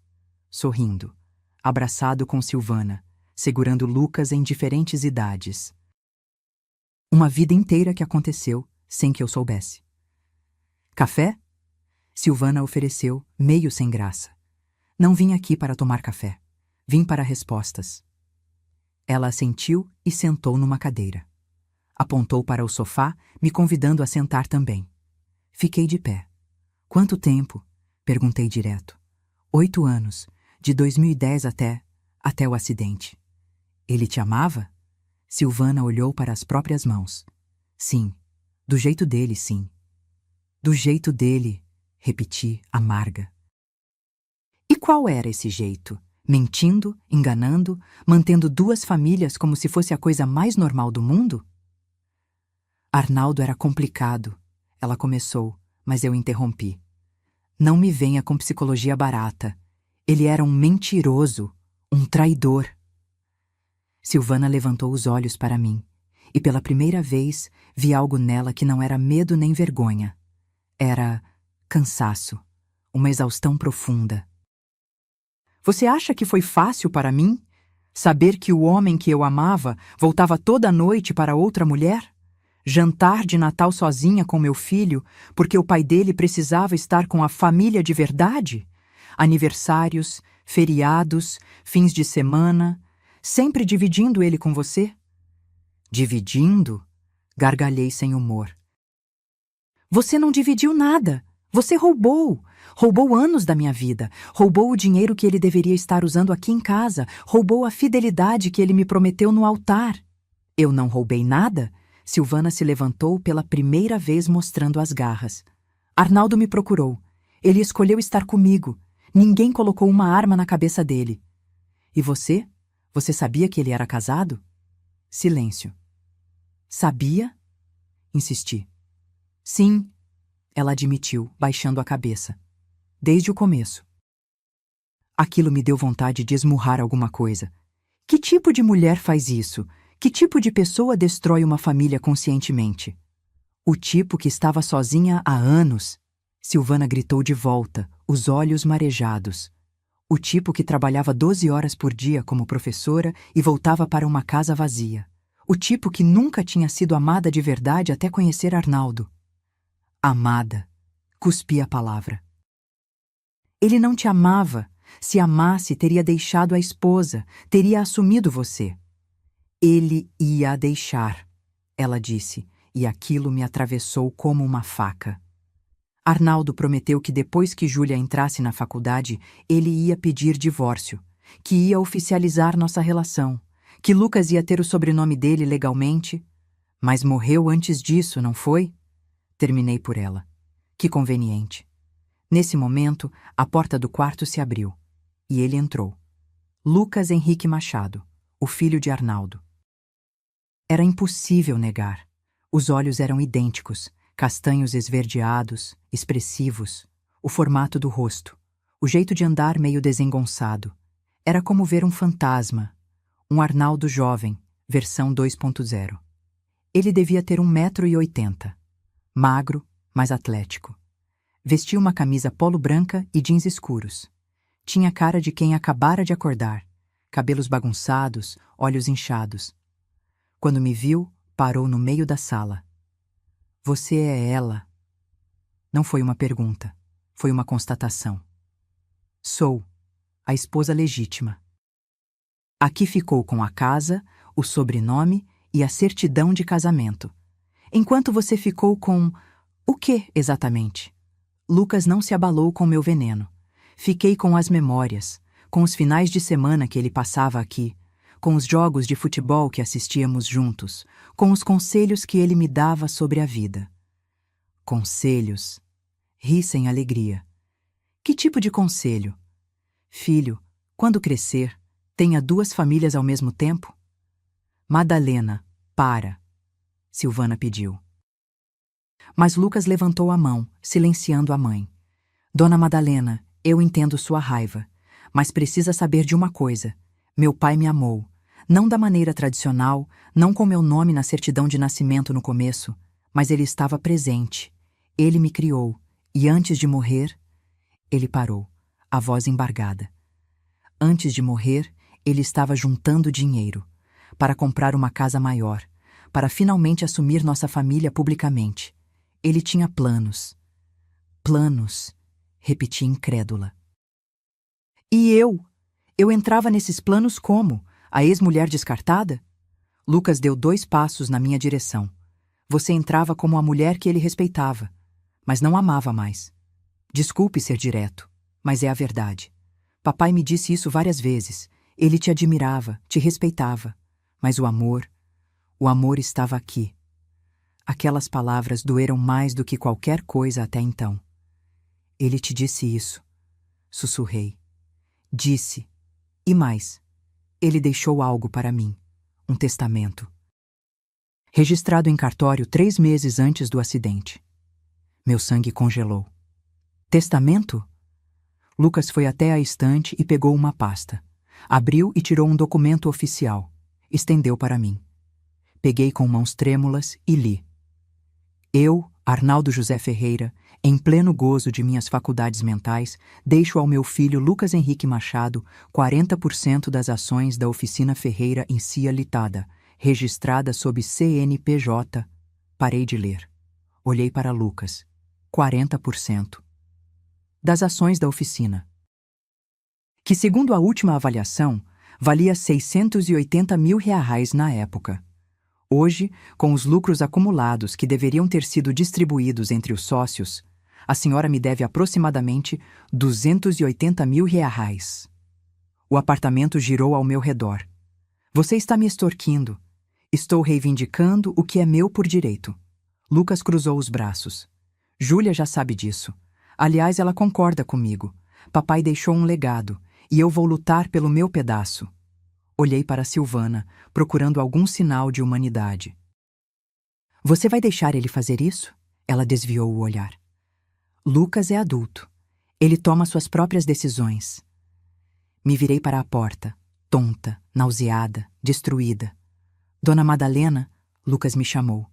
Sorrindo. Abraçado com Silvana, segurando Lucas em diferentes idades. Uma vida inteira que aconteceu sem que eu soubesse. Café? Silvana ofereceu, meio sem graça. Não vim aqui para tomar café. Vim para respostas. Ela assentiu e sentou numa cadeira. Apontou para o sofá, me convidando a sentar também. Fiquei de pé. Quanto tempo? Perguntei direto. 8 anos, de 2010 até o acidente. Ele te amava? Silvana olhou para as próprias mãos. Sim, do jeito dele, sim. Do jeito dele, repeti, amarga. E qual era esse jeito? Mentindo, enganando, mantendo 2 famílias como se fosse a coisa mais normal do mundo? Arnaldo era complicado. Ela começou, mas eu interrompi. Não me venha com psicologia barata. Ele era um mentiroso, um traidor. Silvana levantou os olhos para mim, e pela primeira vez vi algo nela que não era medo nem vergonha. Era cansaço, uma exaustão profunda. Você acha que foi fácil para mim? Saber que o homem que eu amava voltava toda noite para outra mulher? Jantar de Natal sozinha com meu filho, porque o pai dele precisava estar com a família de verdade? Aniversários, feriados, fins de semana, sempre dividindo ele com você? Dividindo? Gargalhei sem humor. Você não dividiu nada. Você roubou. Roubou anos da minha vida. Roubou o dinheiro que ele deveria estar usando aqui em casa. Roubou a fidelidade que ele me prometeu no altar. Eu não roubei nada? Silvana se levantou pela primeira vez mostrando as garras. Arnaldo me procurou. Ele escolheu estar comigo. Ninguém colocou uma arma na cabeça dele. E você? Você sabia que ele era casado? Silêncio. Sabia? Insisti. Sim, ela admitiu, baixando a cabeça. Desde o começo. Aquilo me deu vontade de esmurrar alguma coisa. Que tipo de mulher faz isso? Que tipo de pessoa destrói uma família conscientemente? O tipo que estava sozinha há anos. Silvana gritou de volta, os olhos marejados. O tipo que trabalhava 12 horas por dia como professora e voltava para uma casa vazia. O tipo que nunca tinha sido amada de verdade até conhecer Arnaldo. Amada. Cuspi a palavra. Ele não te amava. Se amasse, teria deixado a esposa, teria assumido você. Ele ia a deixar, ela disse, e aquilo me atravessou como uma faca. Arnaldo prometeu que depois que Júlia entrasse na faculdade, ele ia pedir divórcio, que ia oficializar nossa relação, que Lucas ia ter o sobrenome dele legalmente. Mas morreu antes disso, não foi? Terminei por ela. Que conveniente. Nesse momento, a porta do quarto se abriu, e ele entrou. Lucas Henrique Machado, o filho de Arnaldo. Era impossível negar. Os olhos eram idênticos, castanhos esverdeados, expressivos, o formato do rosto, o jeito de andar meio desengonçado. Era como ver um fantasma, um Arnaldo jovem, versão 2.0. Ele devia ter 1,80 m, magro, mas atlético. Vestia uma camisa polo branca e jeans escuros. Tinha cara de quem acabara de acordar, cabelos bagunçados, olhos inchados. Quando me viu, parou no meio da sala. Você é ela? Não foi uma pergunta, foi uma constatação. Sou a esposa legítima. Aqui ficou com a casa, o sobrenome e a certidão de casamento. Enquanto você ficou com... o que, exatamente? Lucas não se abalou com meu veneno. Fiquei com as memórias, com os finais de semana que ele passava aqui, com os jogos de futebol que assistíamos juntos, com os conselhos que ele me dava sobre a vida. Conselhos. Ri sem alegria. Que tipo de conselho? Filho, quando crescer, tenha 2 famílias ao mesmo tempo? Madalena, para. Silvana pediu. Mas Lucas levantou a mão, silenciando a mãe. Dona Madalena, eu entendo sua raiva, mas precisa saber de uma coisa. Meu pai me amou. Não da maneira tradicional, não com meu nome na certidão de nascimento no começo, mas ele estava presente. Ele me criou, e antes de morrer... Ele parou, a voz embargada. Antes de morrer, ele estava juntando dinheiro para comprar uma casa maior, para finalmente assumir nossa família publicamente. Ele tinha planos. Planos, repeti incrédula. E eu? Eu entrava nesses planos como? A ex-mulher descartada? Lucas deu 2 passos na minha direção. Você entrava como a mulher que ele respeitava, mas não amava mais. Desculpe ser direto, mas é a verdade. Papai me disse isso várias vezes. Ele te admirava, te respeitava, mas o amor estava aqui. Aquelas palavras doeram mais do que qualquer coisa até então. Ele te disse isso. Sussurrei. Disse. E mais. Ele deixou algo para mim. Um testamento. Registrado em cartório 3 meses antes do acidente. Meu sangue congelou. Testamento? Lucas foi até a estante e pegou uma pasta. Abriu e tirou um documento oficial. Estendeu para mim. Peguei com mãos trêmulas e li. Eu, Arnaldo José Ferreira, em pleno gozo de minhas faculdades mentais, deixo ao meu filho Lucas Henrique Machado 40% das ações da Oficina Ferreira em Cia Litada, registrada sob CNPJ. Parei de ler. Olhei para Lucas. 40%. Das ações da oficina. Que, segundo a última avaliação, valia R$ 680 mil na época. Hoje, com os lucros acumulados que deveriam ter sido distribuídos entre os sócios, a senhora me deve aproximadamente 280 mil reais. O apartamento girou ao meu redor. Você está me extorquindo. Estou reivindicando o que é meu por direito. Lucas cruzou os braços. Júlia já sabe disso. Aliás, ela concorda comigo. Papai deixou um legado, e eu vou lutar pelo meu pedaço. Olhei para Silvana, procurando algum sinal de humanidade. Você vai deixar ele fazer isso? Ela desviou o olhar. Lucas é adulto. Ele toma suas próprias decisões. Me virei para a porta, tonta, nauseada, destruída. Dona Madalena, Lucas me chamou.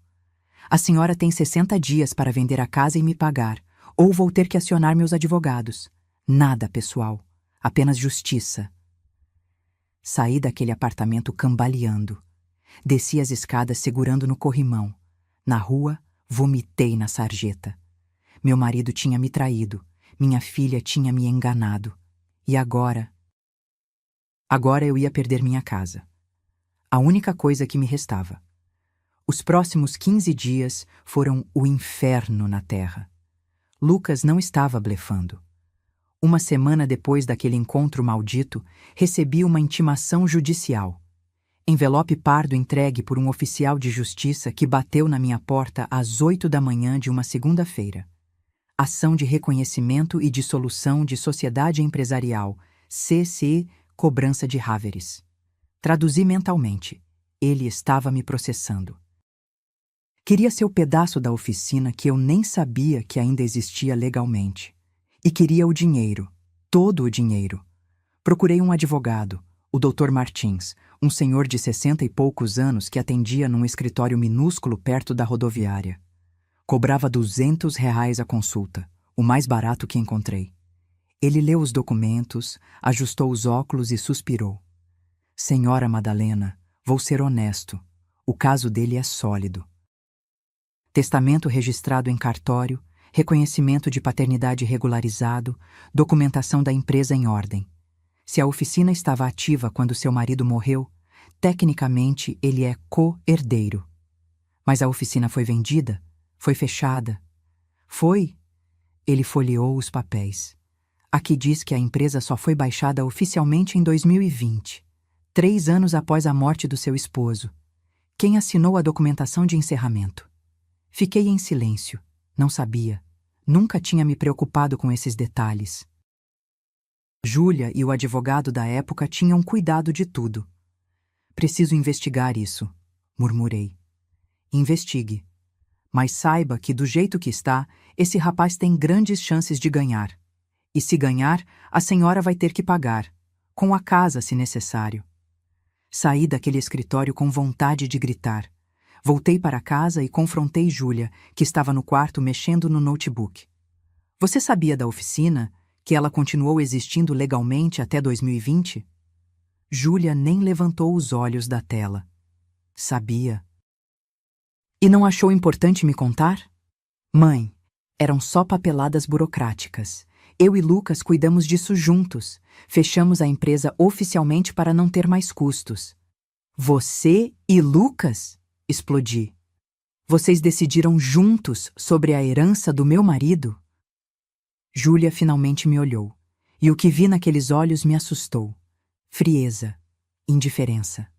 A senhora tem 60 dias para vender a casa e me pagar, ou vou ter que acionar meus advogados. Nada pessoal, apenas justiça. Saí daquele apartamento cambaleando. Desci as escadas segurando no corrimão. Na rua, vomitei na sarjeta. Meu marido tinha me traído, minha filha tinha me enganado. E agora? Agora eu ia perder minha casa. A única coisa que me restava. Os próximos 15 dias foram o inferno na terra. Lucas não estava blefando. Uma semana depois daquele encontro maldito, recebi uma intimação judicial. Envelope pardo entregue por um oficial de justiça que bateu na minha porta às 8 da manhã de uma segunda-feira. Ação de reconhecimento e dissolução de sociedade empresarial, CC, cobrança de Haveres. Traduzi mentalmente. Ele estava me processando. Queria ser o pedaço da oficina que eu nem sabia que ainda existia legalmente. E queria o dinheiro, todo o dinheiro. Procurei um advogado, o Dr. Martins, um senhor de 60 e poucos anos que atendia num escritório minúsculo perto da rodoviária. Cobrava R$ 200 a consulta, o mais barato que encontrei. Ele leu os documentos, ajustou os óculos e suspirou. Senhora Madalena, vou ser honesto. O caso dele é sólido. Testamento registrado em cartório, reconhecimento de paternidade regularizado, documentação da empresa em ordem. Se a oficina estava ativa quando seu marido morreu, tecnicamente ele é co-herdeiro. Mas a oficina foi vendida? Foi fechada? Foi? Ele folheou os papéis. Aqui diz que a empresa só foi baixada oficialmente em 2020, 3 anos após a morte do seu esposo. Quem assinou a documentação de encerramento? Fiquei em silêncio. Não sabia. Nunca tinha me preocupado com esses detalhes. Júlia e o advogado da época tinham cuidado de tudo. Preciso investigar isso, murmurei. Investigue. Mas saiba que, do jeito que está, esse rapaz tem grandes chances de ganhar. E se ganhar, a senhora vai ter que pagar, com a casa, se necessário. Saí daquele escritório com vontade de gritar. Voltei para casa e confrontei Júlia, que estava no quarto mexendo no notebook. Você sabia da oficina, que ela continuou existindo legalmente até 2020? Júlia nem levantou os olhos da tela. Sabia. E não achou importante me contar? Mãe, eram só papeladas burocráticas. Eu e Lucas cuidamos disso juntos. Fechamos a empresa oficialmente para não ter mais custos. Você e Lucas? Explodi. Vocês decidiram juntos sobre a herança do meu marido? Júlia finalmente me olhou, e o que vi naqueles olhos me assustou. Frieza, indiferença.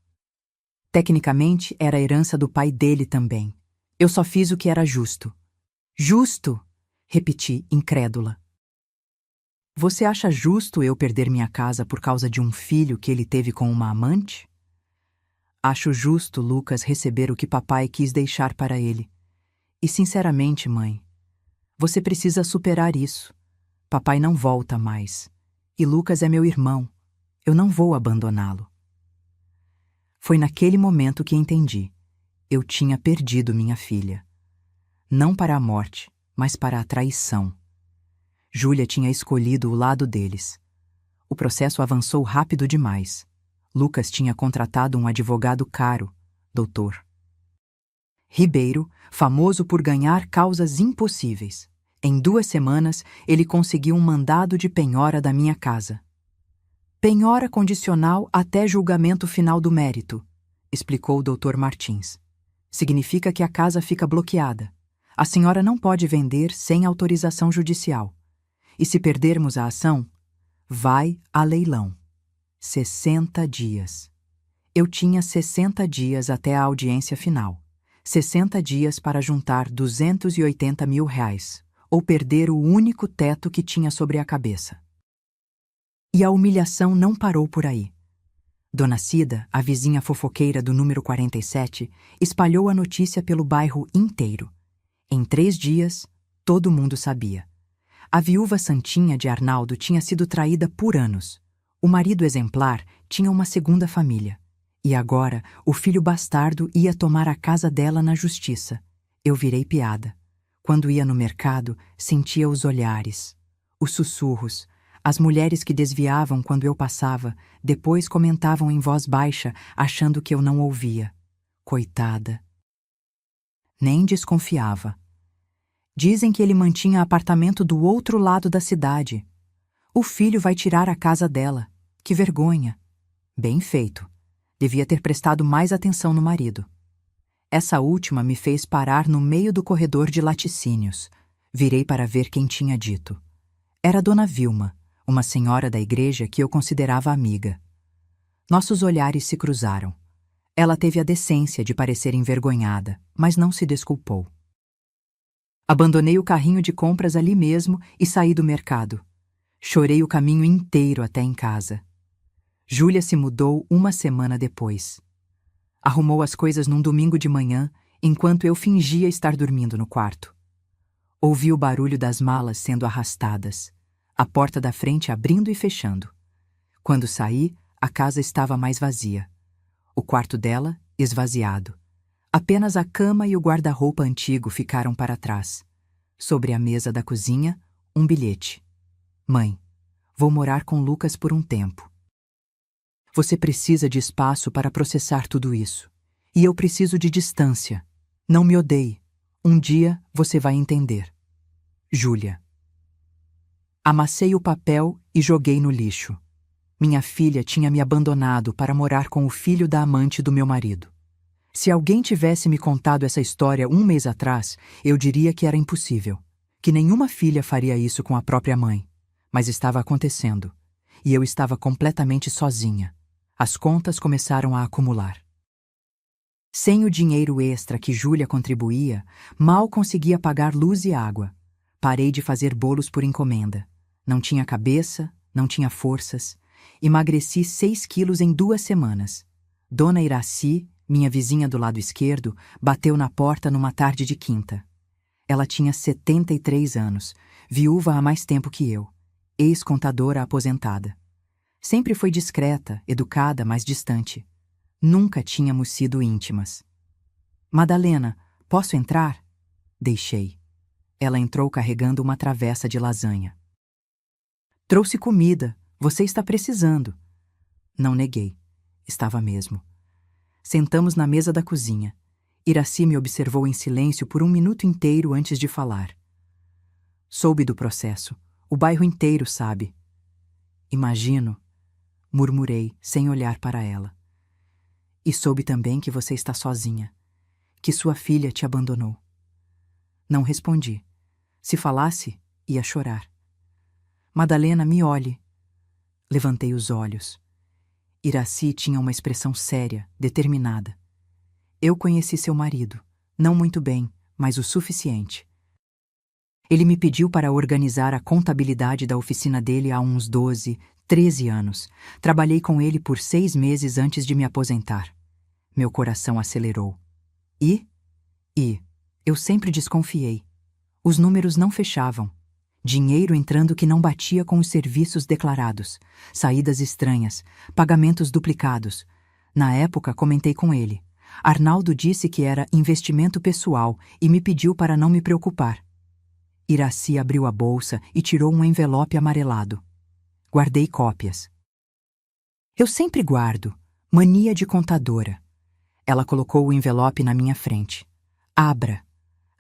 Tecnicamente, era a herança do pai dele também. Eu só fiz o que era justo. Justo? Repeti, incrédula. Você acha justo eu perder minha casa por causa de um filho que ele teve com uma amante? Acho justo Lucas receber o que papai quis deixar para ele. E sinceramente, mãe, você precisa superar isso. Papai não volta mais. E Lucas é meu irmão. Eu não vou abandoná-lo. Foi naquele momento que entendi. Eu tinha perdido minha filha. Não para a morte, mas para a traição. Júlia tinha escolhido o lado deles. O processo avançou rápido demais. Lucas tinha contratado um advogado caro, doutor Ribeiro, famoso por ganhar causas impossíveis. Em 2 semanas, ele conseguiu um mandado de penhora da minha casa. Penhora condicional até julgamento final do mérito, explicou o Dr. Martins. Significa que a casa fica bloqueada. A senhora não pode vender sem autorização judicial. E se perdermos a ação, vai a leilão. 60 dias. Eu tinha 60 dias até a audiência final. 60 dias para juntar R$ 280 mil, ou perder o único teto que tinha sobre a cabeça. E a humilhação não parou por aí. Dona Cida, a vizinha fofoqueira do número 47, espalhou a notícia pelo bairro inteiro. Em 3 dias, todo mundo sabia. A viúva Santinha de Arnaldo tinha sido traída por anos. O marido exemplar tinha uma segunda família. E agora, o filho bastardo ia tomar a casa dela na justiça. Eu virei piada. Quando ia no mercado, sentia os olhares, os sussurros. As mulheres que desviavam quando eu passava, depois comentavam em voz baixa, achando que eu não ouvia. Coitada. Nem desconfiava. Dizem que ele mantinha apartamento do outro lado da cidade. O filho vai tirar a casa dela. Que vergonha. Bem feito. Devia ter prestado mais atenção no marido. Essa última me fez parar no meio do corredor de laticínios. Virei para ver quem tinha dito. Era Dona Vilma, uma senhora da igreja que eu considerava amiga. Nossos olhares se cruzaram. Ela teve a decência de parecer envergonhada, mas não se desculpou. Abandonei o carrinho de compras ali mesmo e saí do mercado. Chorei o caminho inteiro até em casa. Júlia se mudou 1 semana depois. Arrumou as coisas num domingo de manhã, enquanto eu fingia estar dormindo no quarto. Ouvi o barulho das malas sendo arrastadas, a porta da frente abrindo e fechando. Quando saí, a casa estava mais vazia. O quarto dela, esvaziado. Apenas a cama e o guarda-roupa antigo ficaram para trás. Sobre a mesa da cozinha, um bilhete. Mãe, vou morar com Lucas por um tempo. Você precisa de espaço para processar tudo isso. E eu preciso de distância. Não me odeie. Um dia você vai entender. Júlia. Amassei o papel e joguei no lixo. Minha filha tinha me abandonado para morar com o filho da amante do meu marido. Se alguém tivesse me contado essa história 1 mês atrás, eu diria que era impossível, que nenhuma filha faria isso com a própria mãe. Mas estava acontecendo, e eu estava completamente sozinha. As contas começaram a acumular. Sem o dinheiro extra que Júlia contribuía, mal conseguia pagar luz e água. Parei de fazer bolos por encomenda. Não tinha cabeça, não tinha forças. Emagreci 6 quilos em 2 semanas. Dona Iraci, minha vizinha do lado esquerdo, bateu na porta numa tarde de quinta. Ela tinha 73 anos, viúva há mais tempo que eu, ex-contadora aposentada. Sempre foi discreta, educada, mas distante. Nunca tínhamos sido íntimas. Madalena, posso entrar? Deixei. Ela entrou carregando uma travessa de lasanha. Trouxe comida, você está precisando. Não neguei. Estava mesmo. Sentamos na mesa da cozinha. Iraci me observou em silêncio por 1 minuto inteiro antes de falar. Soube do processo. O bairro inteiro sabe. Imagino, murmurei, sem olhar para ela. E soube também que você está sozinha, que sua filha te abandonou. Não respondi. Se falasse, ia chorar. Madalena, me olhe. Levantei os olhos. Iraci tinha uma expressão séria, determinada. Eu conheci seu marido, não muito bem, mas o suficiente. Ele me pediu para organizar a contabilidade da oficina dele há uns 12, 13 anos. Trabalhei com ele por 6 meses antes de me aposentar. Meu coração acelerou. Eu sempre desconfiei. Os números não fechavam. Dinheiro entrando que não batia com os serviços declarados. Saídas estranhas. Pagamentos duplicados. Na época, comentei com ele. Arnaldo disse que era investimento pessoal e me pediu para não me preocupar. Iraci abriu a bolsa e tirou um envelope amarelado. Guardei cópias. Eu sempre guardo. Mania de contadora. Ela colocou o envelope na minha frente. Abra.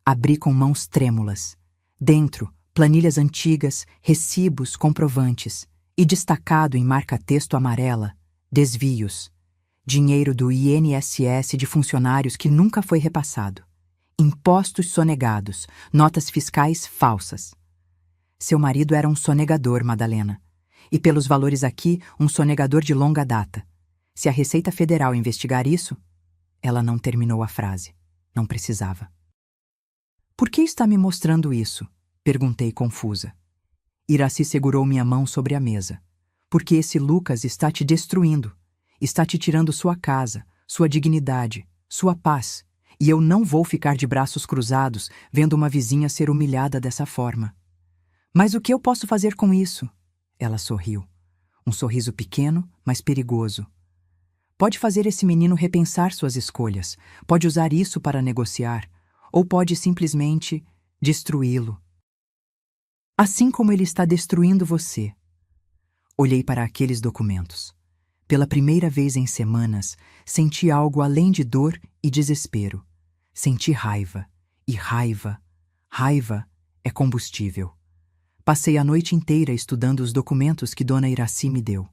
Abri com mãos trêmulas. Dentro, planilhas antigas, recibos, comprovantes. E destacado em marca-texto amarela, desvios. dinheiro do INSS de funcionários que nunca foi repassado, impostos sonegados, notas fiscais falsas. Seu marido era um sonegador, Madalena, e pelos valores aqui, um sonegador de longa data. Se a Receita Federal investigar isso... Ela não terminou a frase. Não precisava. Por que está me mostrando isso? Perguntei confusa. Iraci segurou minha mão sobre a mesa. Porque esse Lucas está te destruindo. Está te tirando sua casa, sua dignidade, sua paz. E eu não vou ficar de braços cruzados vendo uma vizinha ser humilhada dessa forma. Mas o que eu posso fazer com isso? Ela sorriu. Um sorriso pequeno, mas perigoso. Pode fazer esse menino repensar suas escolhas, pode usar isso para negociar, ou pode simplesmente destruí-lo. Assim como ele está destruindo você. Olhei para aqueles documentos. Pela primeira vez em semanas, senti algo além de dor e desespero. Senti raiva, e raiva é combustível. Passei a noite inteira estudando os documentos que Dona Iraci me deu.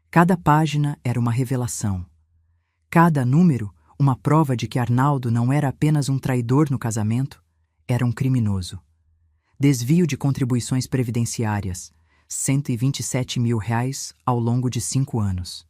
Cada página era uma revelação. Cada número, uma prova de que Arnaldo não era apenas um traidor no casamento, era um criminoso. Desvio de contribuições previdenciárias, R$127 mil ao longo de 5 anos.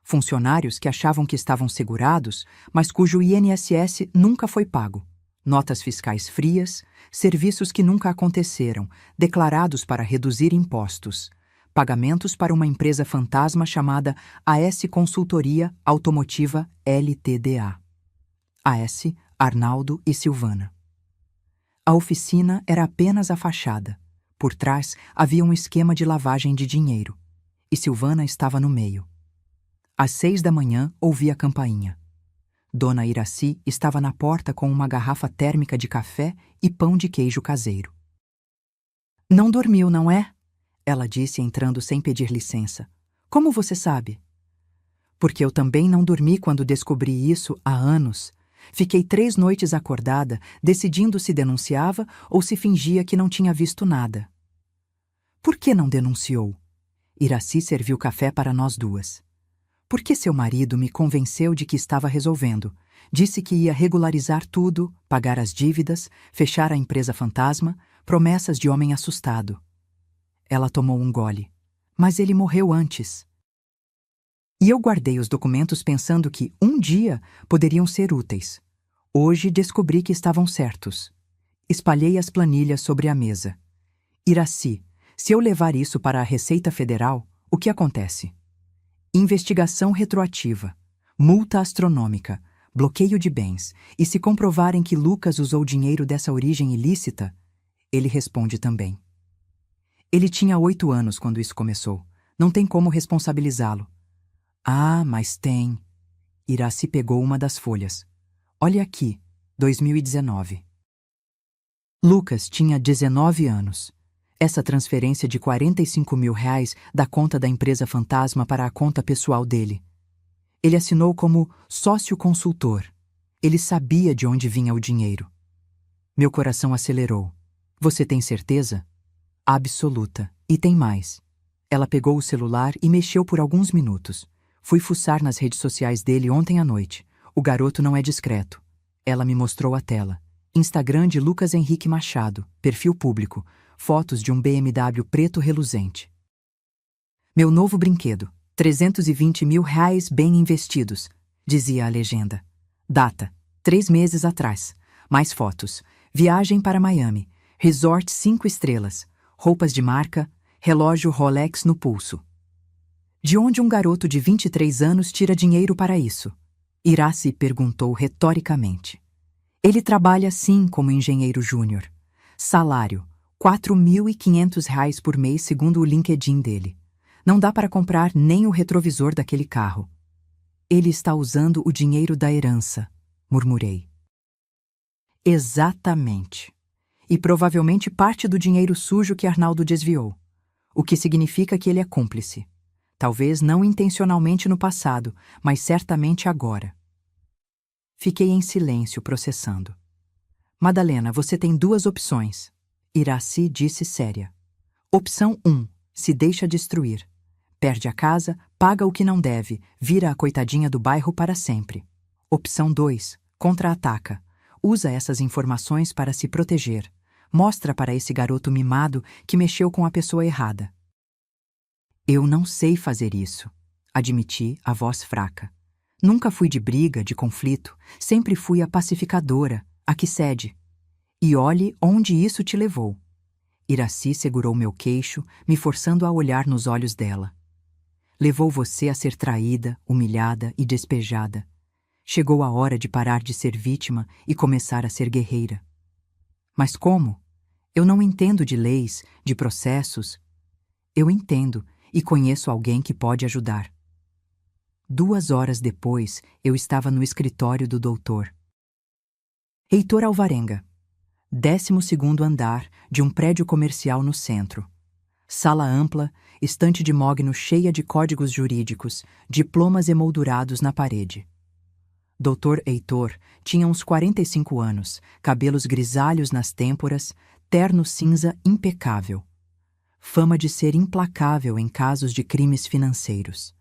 Funcionários que achavam que estavam segurados, mas cujo INSS nunca foi pago. Notas fiscais frias, serviços que nunca aconteceram, declarados para reduzir impostos. Pagamentos para uma empresa fantasma chamada AS Consultoria Automotiva Ltda. AS, Arnaldo e Silvana. A oficina era apenas a fachada. Por trás havia um esquema de lavagem de dinheiro. E Silvana estava no meio. Às 6 da manhã ouvi a campainha. Dona Iraci estava na porta com uma garrafa térmica de café e pão de queijo caseiro. Não dormiu, não é? Ela disse entrando sem pedir licença. Como você sabe? Porque eu também não dormi quando descobri isso há anos. Fiquei 3 noites acordada, decidindo se denunciava ou se fingia que não tinha visto nada. Por que não denunciou? Iraci serviu café para nós duas. Porque seu marido me convenceu de que estava resolvendo. Disse que ia regularizar tudo, pagar as dívidas, fechar a empresa fantasma, promessas de homem assustado. Ela tomou um gole. Mas ele morreu antes. E eu guardei os documentos pensando que, um dia, poderiam ser úteis. Hoje descobri que estavam certos. Espalhei as planilhas sobre a mesa. Iraci, se eu levar isso para a Receita Federal, o que acontece? Investigação retroativa, multa astronômica, bloqueio de bens, e se comprovarem que Lucas usou dinheiro dessa origem ilícita, ele responde também. Ele tinha 8 anos quando isso começou. Não tem como responsabilizá-lo. Ah, mas tem. Iraci pegou uma das folhas. Olha aqui, 2019. Lucas tinha 19 anos. Essa transferência de R$45 mil da conta da empresa fantasma para a conta pessoal dele. Ele assinou como sócio consultor. Ele sabia de onde vinha o dinheiro. Meu coração acelerou. Você tem certeza? Absoluta. E tem mais. Ela pegou o celular e mexeu por alguns minutos. Fui fuçar nas redes sociais dele ontem à noite. O garoto não é discreto. Ela me mostrou a tela. Instagram de Lucas Henrique Machado, perfil público, fotos de um BMW preto reluzente. Meu novo brinquedo, R$320 mil bem investidos, dizia a legenda. Data, 3 meses atrás. Mais fotos. Viagem para Miami. Resort 5 estrelas. Roupas de marca, relógio Rolex no pulso. De onde um garoto de 23 anos tira dinheiro para isso? Iraci perguntou retoricamente. Ele trabalha sim como engenheiro júnior. Salário, R$4.500 por mês segundo o LinkedIn dele. Não dá para comprar nem o retrovisor daquele carro. Ele está usando o dinheiro da herança, murmurei. Exatamente. E provavelmente parte do dinheiro sujo que Arnaldo desviou. O que significa que ele é cúmplice. Talvez não intencionalmente no passado, mas certamente agora. Fiquei em silêncio, processando. Madalena, você tem 2 opções. Iraci disse séria. Opção 1. Se deixa destruir. Perde a casa, paga o que não deve, vira a coitadinha do bairro para sempre. Opção 2. Contra-ataca. Usa essas informações para se proteger. Mostra para esse garoto mimado que mexeu com a pessoa errada. Eu não sei fazer isso, admiti, a voz fraca. Nunca fui de briga, de conflito, sempre fui a pacificadora, a que cede. E olhe onde isso te levou. Iraci segurou meu queixo, me forçando a olhar nos olhos dela. Levou você a ser traída, humilhada e despejada. Chegou a hora de parar de ser vítima e começar a ser guerreira. Mas como? Eu não entendo de leis, de processos. Eu entendo e conheço alguém que pode ajudar. 2 horas depois, eu estava no escritório do doutor Heitor Alvarenga, 12º andar de um prédio comercial no centro. Sala ampla, estante de mogno cheia de códigos jurídicos, diplomas emoldurados na parede. Dr. Heitor tinha uns 45 anos, cabelos grisalhos nas têmporas, terno cinza impecável. Fama de ser implacável em casos de crimes financeiros.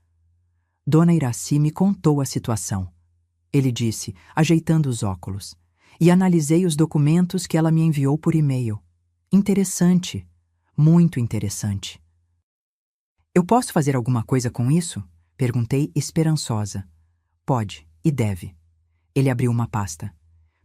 Dona Iraci me contou a situação. Ele disse, ajeitando os óculos. E analisei os documentos que ela me enviou por e-mail. Interessante. Muito interessante. Eu posso fazer alguma coisa com isso? Perguntei esperançosa. Pode e deve. Ele abriu uma pasta.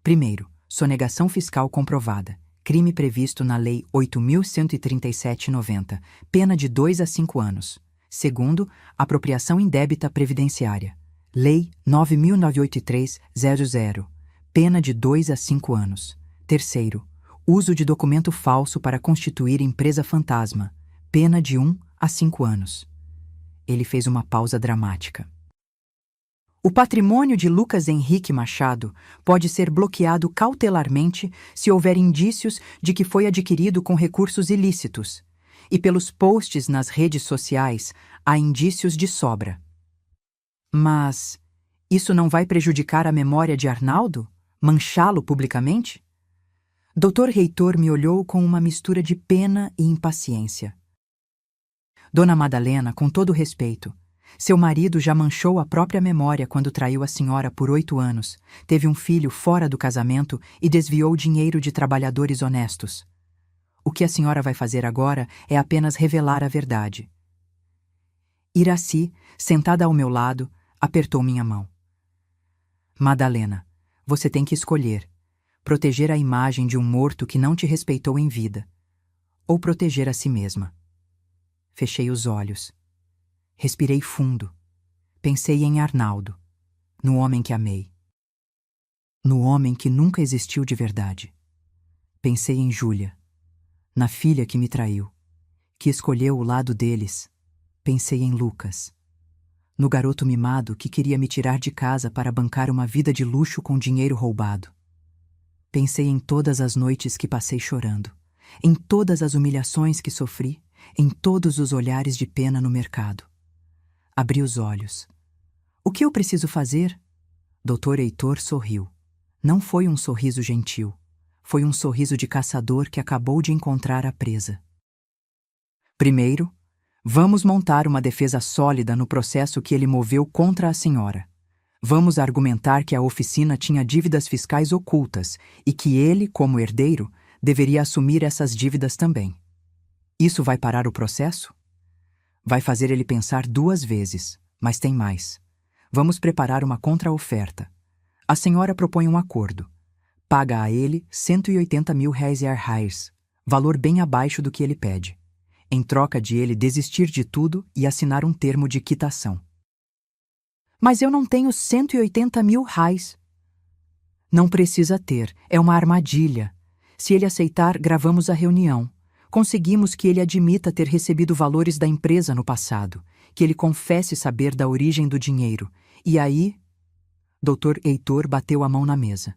Primeiro, sonegação fiscal comprovada. Crime previsto na Lei 8.137/90, pena de 2 a 5 anos. Segundo, apropriação indébita previdenciária. Lei 9.983/00, pena de 2 a 5 anos. Terceiro, uso de documento falso para constituir empresa fantasma, pena de 1 a 5 anos. Ele fez uma pausa dramática. O patrimônio de Lucas Henrique Machado pode ser bloqueado cautelarmente se houver indícios de que foi adquirido com recursos ilícitos, e pelos posts nas redes sociais há indícios de sobra. Mas isso não vai prejudicar a memória de Arnaldo? Manchá-lo publicamente? Dr. Heitor me olhou com uma mistura de pena e impaciência. Dona Madalena, com todo respeito, seu marido já manchou a própria memória quando traiu a senhora por 8 anos, teve um filho fora do casamento e desviou dinheiro de trabalhadores honestos. O que a senhora vai fazer agora é apenas revelar a verdade. Iraci, sentada ao meu lado, apertou minha mão. Madalena, você tem que escolher. Proteger a imagem de um morto que não te respeitou em vida, ou proteger a si mesma. Fechei os olhos. Respirei fundo. Pensei em Arnaldo, no homem que amei. No homem que nunca existiu de verdade. Pensei em Júlia, na filha que me traiu, que escolheu o lado deles. Pensei em Lucas, no garoto mimado que queria me tirar de casa para bancar uma vida de luxo com dinheiro roubado. Pensei em todas as noites que passei chorando, em todas as humilhações que sofri, em todos os olhares de pena no mercado. Abri os olhos. O que eu preciso fazer? Dr. Heitor sorriu. Não foi um sorriso gentil. Foi um sorriso de caçador que acabou de encontrar a presa. Primeiro, vamos montar uma defesa sólida no processo que ele moveu contra a senhora. Vamos argumentar que a oficina tinha dívidas fiscais ocultas e que ele, como herdeiro, deveria assumir essas dívidas também. Isso vai parar o processo? Vai fazer ele pensar 2 vezes, mas tem mais. Vamos preparar uma contra-oferta. A senhora propõe um acordo. Paga a ele R$180.000, valor bem abaixo do que ele pede, em troca de ele desistir de tudo e assinar um termo de quitação. Mas eu não tenho R$180.000. Não precisa ter, é uma armadilha. Se ele aceitar, gravamos a reunião. Conseguimos que ele admita ter recebido valores da empresa no passado, que ele confesse saber da origem do dinheiro. E aí... Dr. Heitor bateu a mão na mesa.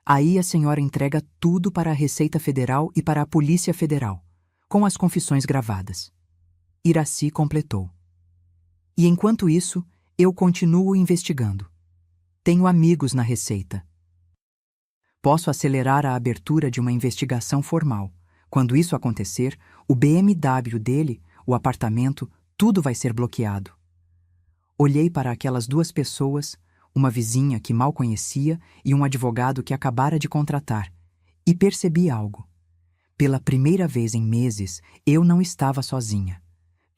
Aí a senhora entrega tudo para a Receita Federal e para a Polícia Federal, com as confissões gravadas. Iraci completou. E enquanto isso, eu continuo investigando. Tenho amigos na Receita. Posso acelerar a abertura de uma investigação formal. Quando isso acontecer, o BMW dele, o apartamento, tudo vai ser bloqueado. Olhei para aquelas duas pessoas, uma vizinha que mal conhecia e um advogado que acabara de contratar, e percebi algo. Pela primeira vez em meses, eu não estava sozinha.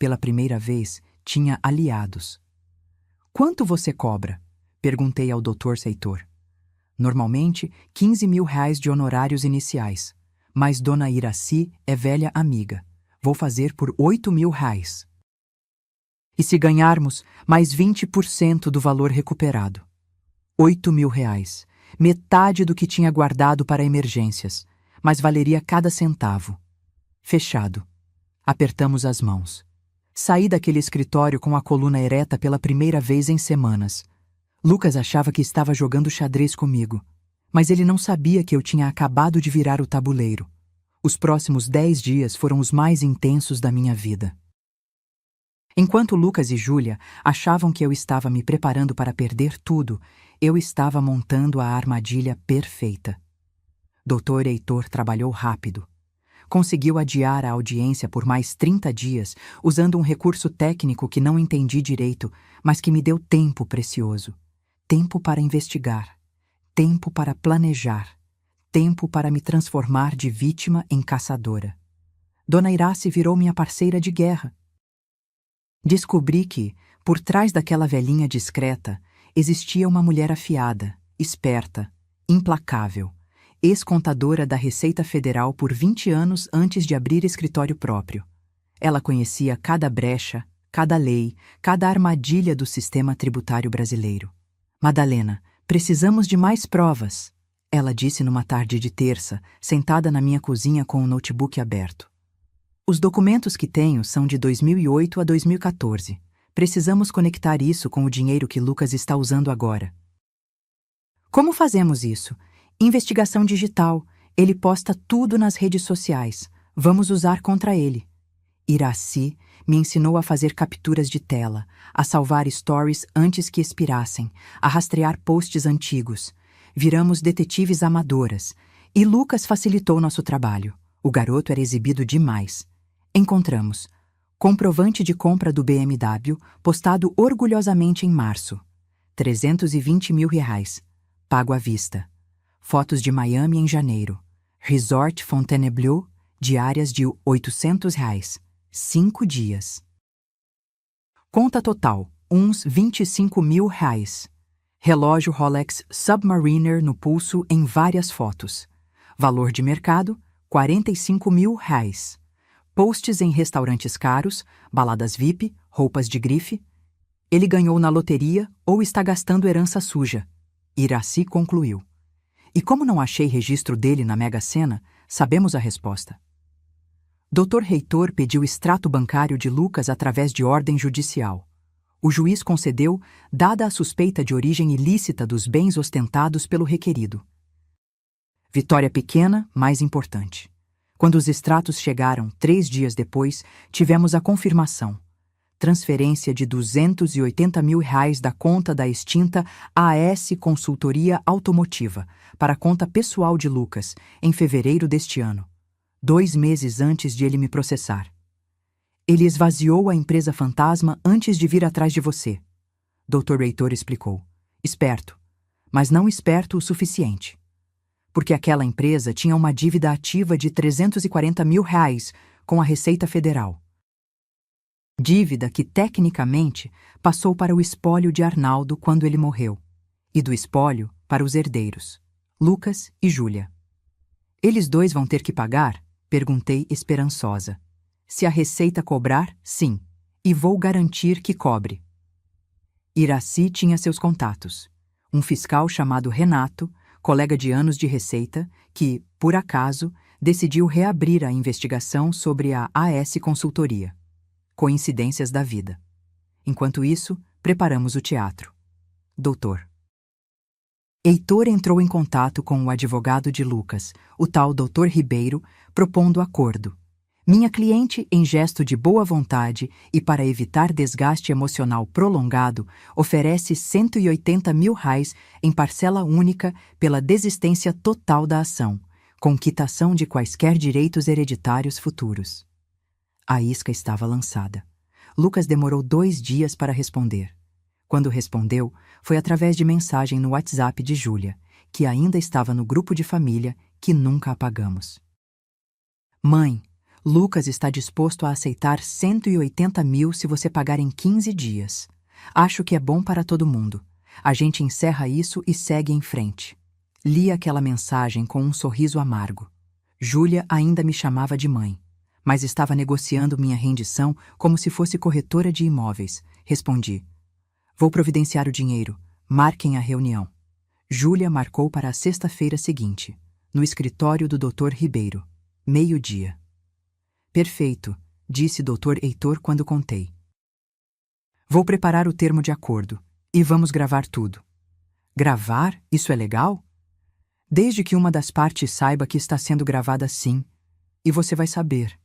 Pela primeira vez, tinha aliados. Quanto você cobra? Perguntei ao Dr. Heitor. Normalmente, R$ 15.000 de honorários iniciais. Mas Dona Iraci é velha amiga. Vou fazer por R$ 8.000. E se ganharmos mais 20% do valor recuperado? R$ 8.000. Metade do que tinha guardado para emergências. Mas valeria cada centavo. Fechado. Apertamos as mãos. Saí daquele escritório com a coluna ereta pela primeira vez em semanas. Lucas achava que estava jogando xadrez comigo, mas ele não sabia que eu tinha acabado de virar o tabuleiro. Os próximos 10 dias foram os mais intensos da minha vida. Enquanto Lucas e Júlia achavam que eu estava me preparando para perder tudo, eu estava montando a armadilha perfeita. Dr. Heitor trabalhou rápido. Conseguiu adiar a audiência por mais 30 dias, usando um recurso técnico que não entendi direito, mas que me deu tempo precioso. Tempo para investigar, tempo para planejar, tempo para me transformar de vítima em caçadora. Dona Iraci virou minha parceira de guerra. Descobri que, por trás daquela velhinha discreta, existia uma mulher afiada, esperta, implacável, ex-contadora da Receita Federal por 20 anos antes de abrir escritório próprio. Ela conhecia cada brecha, cada lei, cada armadilha do sistema tributário brasileiro. Madalena, precisamos de mais provas, ela disse numa tarde de terça, sentada na minha cozinha com o notebook aberto. Os documentos que tenho são de 2008 a 2014. Precisamos conectar isso com o dinheiro que Lucas está usando agora. Como fazemos isso? Investigação digital. Ele posta tudo nas redes sociais. Vamos usar contra ele. Iraci me ensinou a fazer capturas de tela, a salvar stories antes que expirassem, a rastrear posts antigos. Viramos detetives amadoras. E Lucas facilitou nosso trabalho. O garoto era exibido demais. Encontramos comprovante de compra do BMW, postado orgulhosamente em março. R$ 320.000. Pago à vista. Fotos de Miami em janeiro. Resort Fontainebleau, diárias de R$ 800. 5 dias. Conta total, uns R$ 25.000. Relógio Rolex Submariner no pulso em várias fotos. Valor de mercado, R$ 45.000. Posts em restaurantes caros, baladas VIP, roupas de grife. Ele ganhou na loteria ou está gastando herança suja. Iraci concluiu. E como não achei registro dele na Mega Sena, sabemos a resposta. Dr. Heitor pediu extrato bancário de Lucas através de ordem judicial. O juiz concedeu, dada a suspeita de origem ilícita dos bens ostentados pelo requerido. Vitória pequena, mas importante. Quando os extratos chegaram 3 dias depois, tivemos a confirmação. Transferência de R$ 280.000 da conta da extinta AS Consultoria Automotiva para a conta pessoal de Lucas, em fevereiro deste ano, 2 meses antes de ele me processar. Ele esvaziou a empresa fantasma antes de vir atrás de você. Dr. Heitor explicou. Esperto, mas não esperto o suficiente. Porque aquela empresa tinha uma dívida ativa de R$ 340.000 com a Receita Federal. Dívida que, tecnicamente, passou para o espólio de Arnaldo quando ele morreu, e do espólio para os herdeiros, Lucas e Júlia. Eles dois vão ter que pagar? Perguntei esperançosa. Se a Receita cobrar, sim, e vou garantir que cobre. Iraci tinha seus contatos. Um fiscal chamado Renato, colega de anos de Receita, que, por acaso, decidiu reabrir a investigação sobre a AS Consultoria. Coincidências da vida. Enquanto isso, preparamos o teatro. Doutor. Heitor entrou em contato com o advogado de Lucas, o tal Dr. Ribeiro, propondo acordo. Minha cliente, em gesto de boa vontade e para evitar desgaste emocional prolongado, oferece R$ 180.000 em parcela única pela desistência total da ação, com quitação de quaisquer direitos hereditários futuros. A isca estava lançada. Lucas demorou 2 dias para responder. Quando respondeu, foi através de mensagem no WhatsApp de Júlia, que ainda estava no grupo de família que nunca apagamos. Mãe, Lucas está disposto a aceitar 180 mil se você pagar em 15 dias. Acho que é bom para todo mundo. A gente encerra isso e segue em frente. Li aquela mensagem com um sorriso amargo. Júlia ainda me chamava de mãe, mas estava negociando minha rendição como se fosse corretora de imóveis. Respondi: vou providenciar o dinheiro. Marquem a reunião. Júlia marcou para a sexta-feira seguinte, no escritório do Dr. Ribeiro. 12h. Perfeito, disse Dr. Heitor quando contei. Vou preparar o termo de acordo e vamos gravar tudo. Gravar? Isso é legal? Desde que uma das partes saiba que está sendo gravada sim, e você vai saber.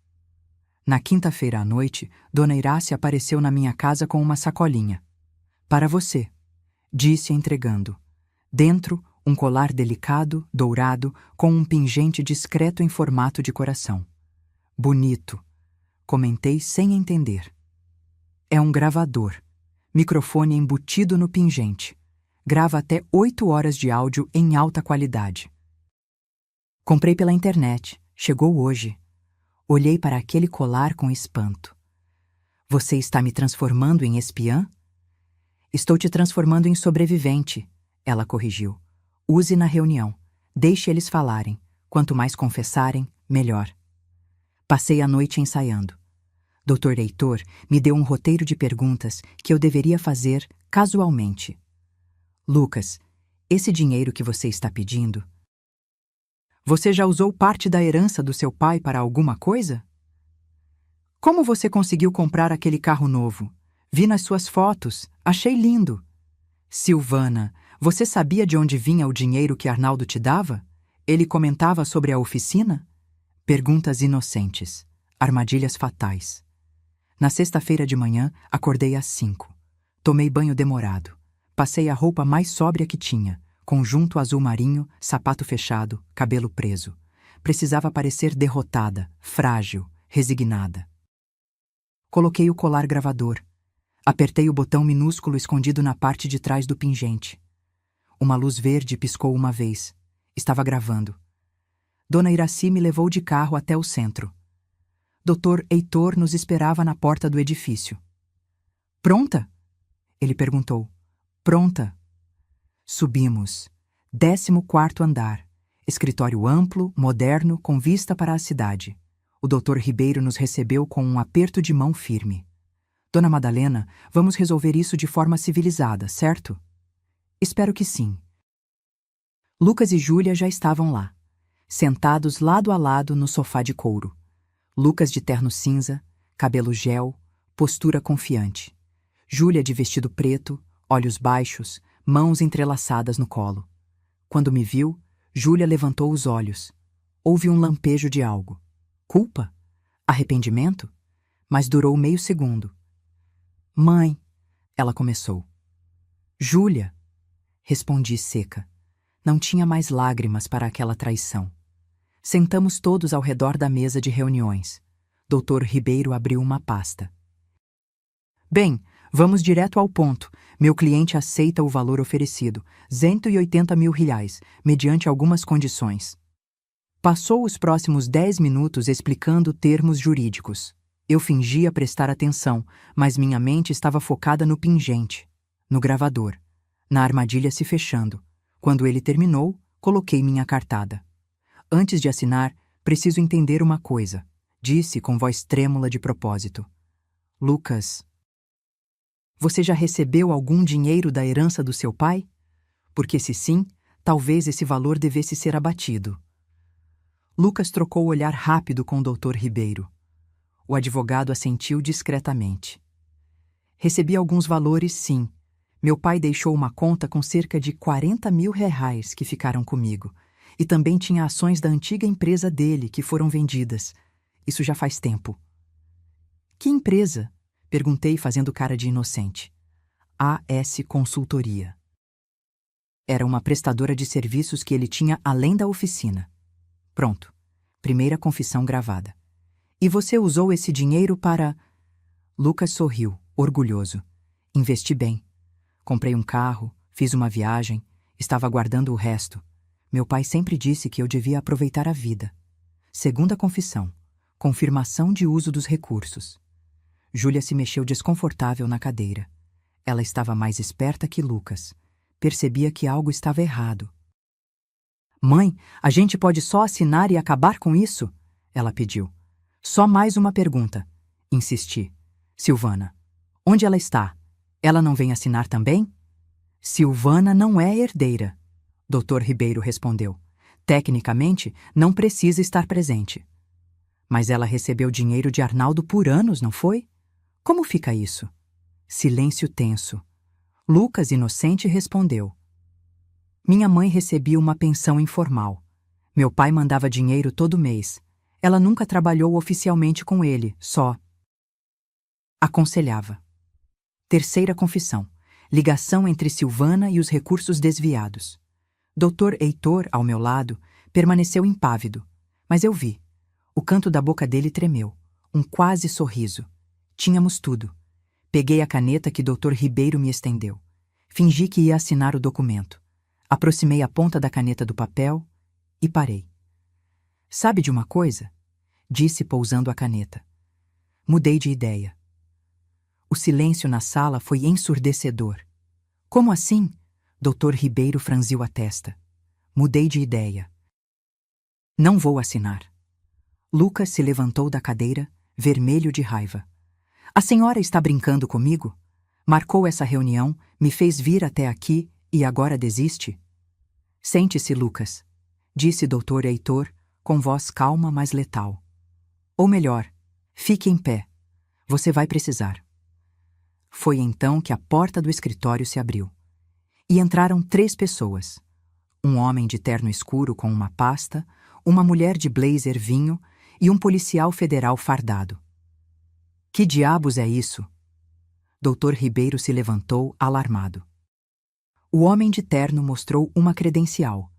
Na quinta-feira à noite, Dona Irácia apareceu na minha casa com uma sacolinha. Para você, disse entregando. Dentro, um colar delicado, dourado, com um pingente discreto em formato de coração. Bonito, comentei sem entender. É um gravador. Microfone embutido no pingente. Grava até 8 horas de áudio em alta qualidade. Comprei pela internet. Chegou hoje. Olhei para aquele colar com espanto. Você está me transformando em espiã? Estou te transformando em sobrevivente, ela corrigiu. Use na reunião. Deixe eles falarem. Quanto mais confessarem, melhor. Passei a noite ensaiando. Dr. Heitor me deu um roteiro de perguntas que eu deveria fazer casualmente. Lucas, esse dinheiro que você está pedindo... Você já usou parte da herança do seu pai para alguma coisa? Como você conseguiu comprar aquele carro novo? Vi nas suas fotos, achei lindo. Silvana, você sabia de onde vinha o dinheiro que Arnaldo te dava? Ele comentava sobre a oficina? Perguntas inocentes, armadilhas fatais. Na sexta-feira de manhã, acordei às 5. Tomei banho demorado. Passei a roupa mais sóbria que tinha, conjunto azul marinho, sapato fechado, cabelo preso. Precisava parecer derrotada, frágil, resignada. Coloquei o colar gravador. Apertei o botão minúsculo escondido na parte de trás do pingente. Uma luz verde piscou uma vez. Estava gravando. Dona Iraci me levou de carro até o centro. Dr. Heitor nos esperava na porta do edifício. Pronta? Ele perguntou. Pronta. Subimos. 14º andar. Escritório amplo, moderno, com vista para a cidade. O Dr. Ribeiro nos recebeu com um aperto de mão firme. Dona Madalena, vamos resolver isso de forma civilizada, certo? Espero que sim. Lucas e Júlia já estavam lá, sentados lado a lado no sofá de couro. Lucas de terno cinza, cabelo gel, postura confiante. Júlia de vestido preto, olhos baixos, mãos entrelaçadas no colo. Quando me viu, Júlia levantou os olhos. Houve um lampejo de algo. Culpa? Arrependimento? Mas durou meio segundo. Mãe, ela começou. Júlia, respondi seca. Não tinha mais lágrimas para aquela traição. Sentamos todos ao redor da mesa de reuniões. Dr. Ribeiro abriu uma pasta. Bem, vamos direto ao ponto. Meu cliente aceita o valor oferecido, 180 mil reais, mediante algumas condições. Passou os próximos 10 minutos explicando termos jurídicos. Eu fingia prestar atenção, mas minha mente estava focada no pingente, no gravador, na armadilha se fechando. Quando ele terminou, coloquei minha cartada. Antes de assinar, preciso entender uma coisa, disse com voz trêmula de propósito. Lucas, você já recebeu algum dinheiro da herança do seu pai? Porque se sim, talvez esse valor devesse ser abatido. Lucas trocou o olhar rápido com o Dr. Ribeiro. O advogado assentiu discretamente. Recebi alguns valores, sim. Meu pai deixou uma conta com cerca de 40 mil reais que ficaram comigo. E também tinha ações da antiga empresa dele que foram vendidas. Isso já faz tempo. Que empresa? Perguntei fazendo cara de inocente. AS Consultoria. Era uma prestadora de serviços que ele tinha além da oficina. Pronto. Primeira confissão gravada. E você usou esse dinheiro para... Lucas sorriu, orgulhoso. Investi bem. Comprei um carro, fiz uma viagem, estava guardando o resto. Meu pai sempre disse que eu devia aproveitar a vida. Segunda confissão. Confirmação de uso dos recursos. Júlia se mexeu desconfortável na cadeira. Ela estava mais esperta que Lucas. Percebia que algo estava errado. Mãe, a gente pode só assinar e acabar com isso? Ela pediu. Só mais uma pergunta. Insisti. Silvana. Onde ela está? Ela não vem assinar também? Silvana não é herdeira. Dr. Ribeiro respondeu. Tecnicamente, não precisa estar presente. Mas ela recebeu dinheiro de Arnaldo por anos, não foi? Como fica isso? Silêncio tenso. Lucas, inocente, respondeu. Minha mãe recebia uma pensão informal. Meu pai mandava dinheiro todo mês. Ela nunca trabalhou oficialmente com ele, só aconselhava. Terceira confissão. Ligação entre Silvana e os recursos desviados. Dr. Heitor, ao meu lado, permaneceu impávido, mas eu vi. O canto da boca dele tremeu, um quase sorriso. Tínhamos tudo. Peguei a caneta que Dr. Ribeiro me estendeu. Fingi que ia assinar o documento. Aproximei a ponta da caneta do papel e parei. Sabe de uma coisa? Disse pousando a caneta. Mudei de ideia. O silêncio na sala foi ensurdecedor. Como assim? Dr. Ribeiro franziu a testa. Mudei de ideia. Não vou assinar. Lucas se levantou da cadeira, vermelho de raiva. A senhora está brincando comigo? Marcou essa reunião, me fez vir até aqui e agora desiste? Sente-se, Lucas, disse Dr. Heitor, com voz calma, mas letal. Ou melhor, fique em pé. Você vai precisar. Foi então que a porta do escritório se abriu. E entraram 3 pessoas. Um homem de terno escuro com uma pasta, uma mulher de blazer vinho e um policial federal fardado. Que diabos é isso? Dr. Ribeiro se levantou, alarmado. O homem de terno mostrou uma credencial.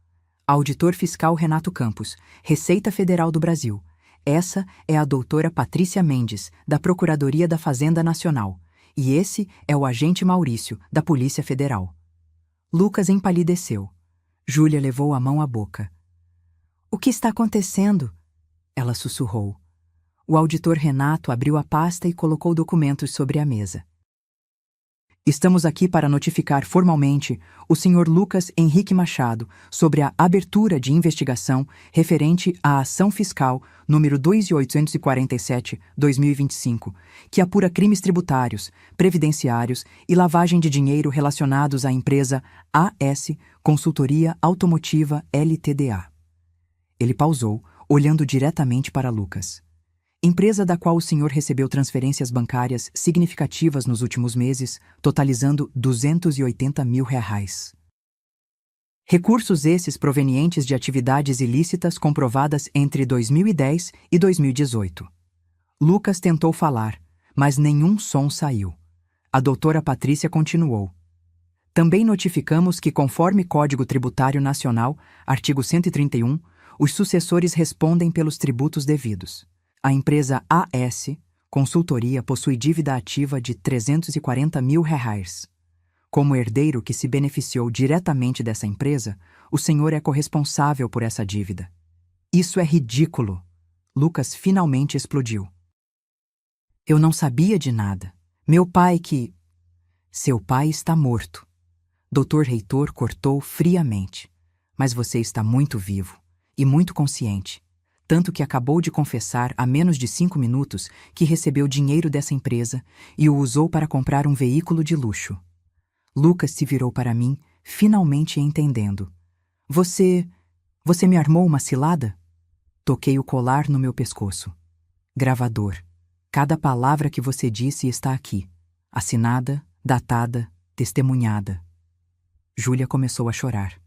Auditor Fiscal Renato Campos, Receita Federal do Brasil. Essa é a doutora Patrícia Mendes, da Procuradoria da Fazenda Nacional. E esse é o agente Maurício, da Polícia Federal. Lucas empalideceu. Júlia levou a mão à boca. O que está acontecendo? Ela sussurrou. O auditor Renato abriu a pasta e colocou documentos sobre a mesa. Estamos aqui para notificar formalmente o Sr. Lucas Henrique Machado sobre a abertura de investigação referente à ação fiscal número 2847/2025, que apura crimes tributários, previdenciários e lavagem de dinheiro relacionados à empresa AS Consultoria Automotiva Ltda. Ele pausou, olhando diretamente para Lucas. Empresa da qual o senhor recebeu transferências bancárias significativas nos últimos meses, totalizando R$280 mil. Recursos esses provenientes de atividades ilícitas comprovadas entre 2010 e 2018. Lucas tentou falar, mas nenhum som saiu. A doutora Patrícia continuou. Também notificamos que, conforme Código Tributário Nacional, artigo 131, os sucessores respondem pelos tributos devidos. A empresa AS Consultoria possui dívida ativa de R$340 mil. Como herdeiro que se beneficiou diretamente dessa empresa, o senhor é corresponsável por essa dívida. Isso é ridículo. Lucas finalmente explodiu. Eu não sabia de nada. Meu pai que... Seu pai está morto. Dr. Heitor cortou friamente. Mas você está muito vivo e muito consciente. Tanto que acabou de confessar há menos de 5 minutos que recebeu dinheiro dessa empresa e o usou para comprar um veículo de luxo. Lucas se virou para mim, finalmente entendendo. Você me armou uma cilada? Toquei o colar no meu pescoço. Gravador. Cada palavra que você disse está aqui. Assinada, datada, testemunhada. Júlia começou a chorar.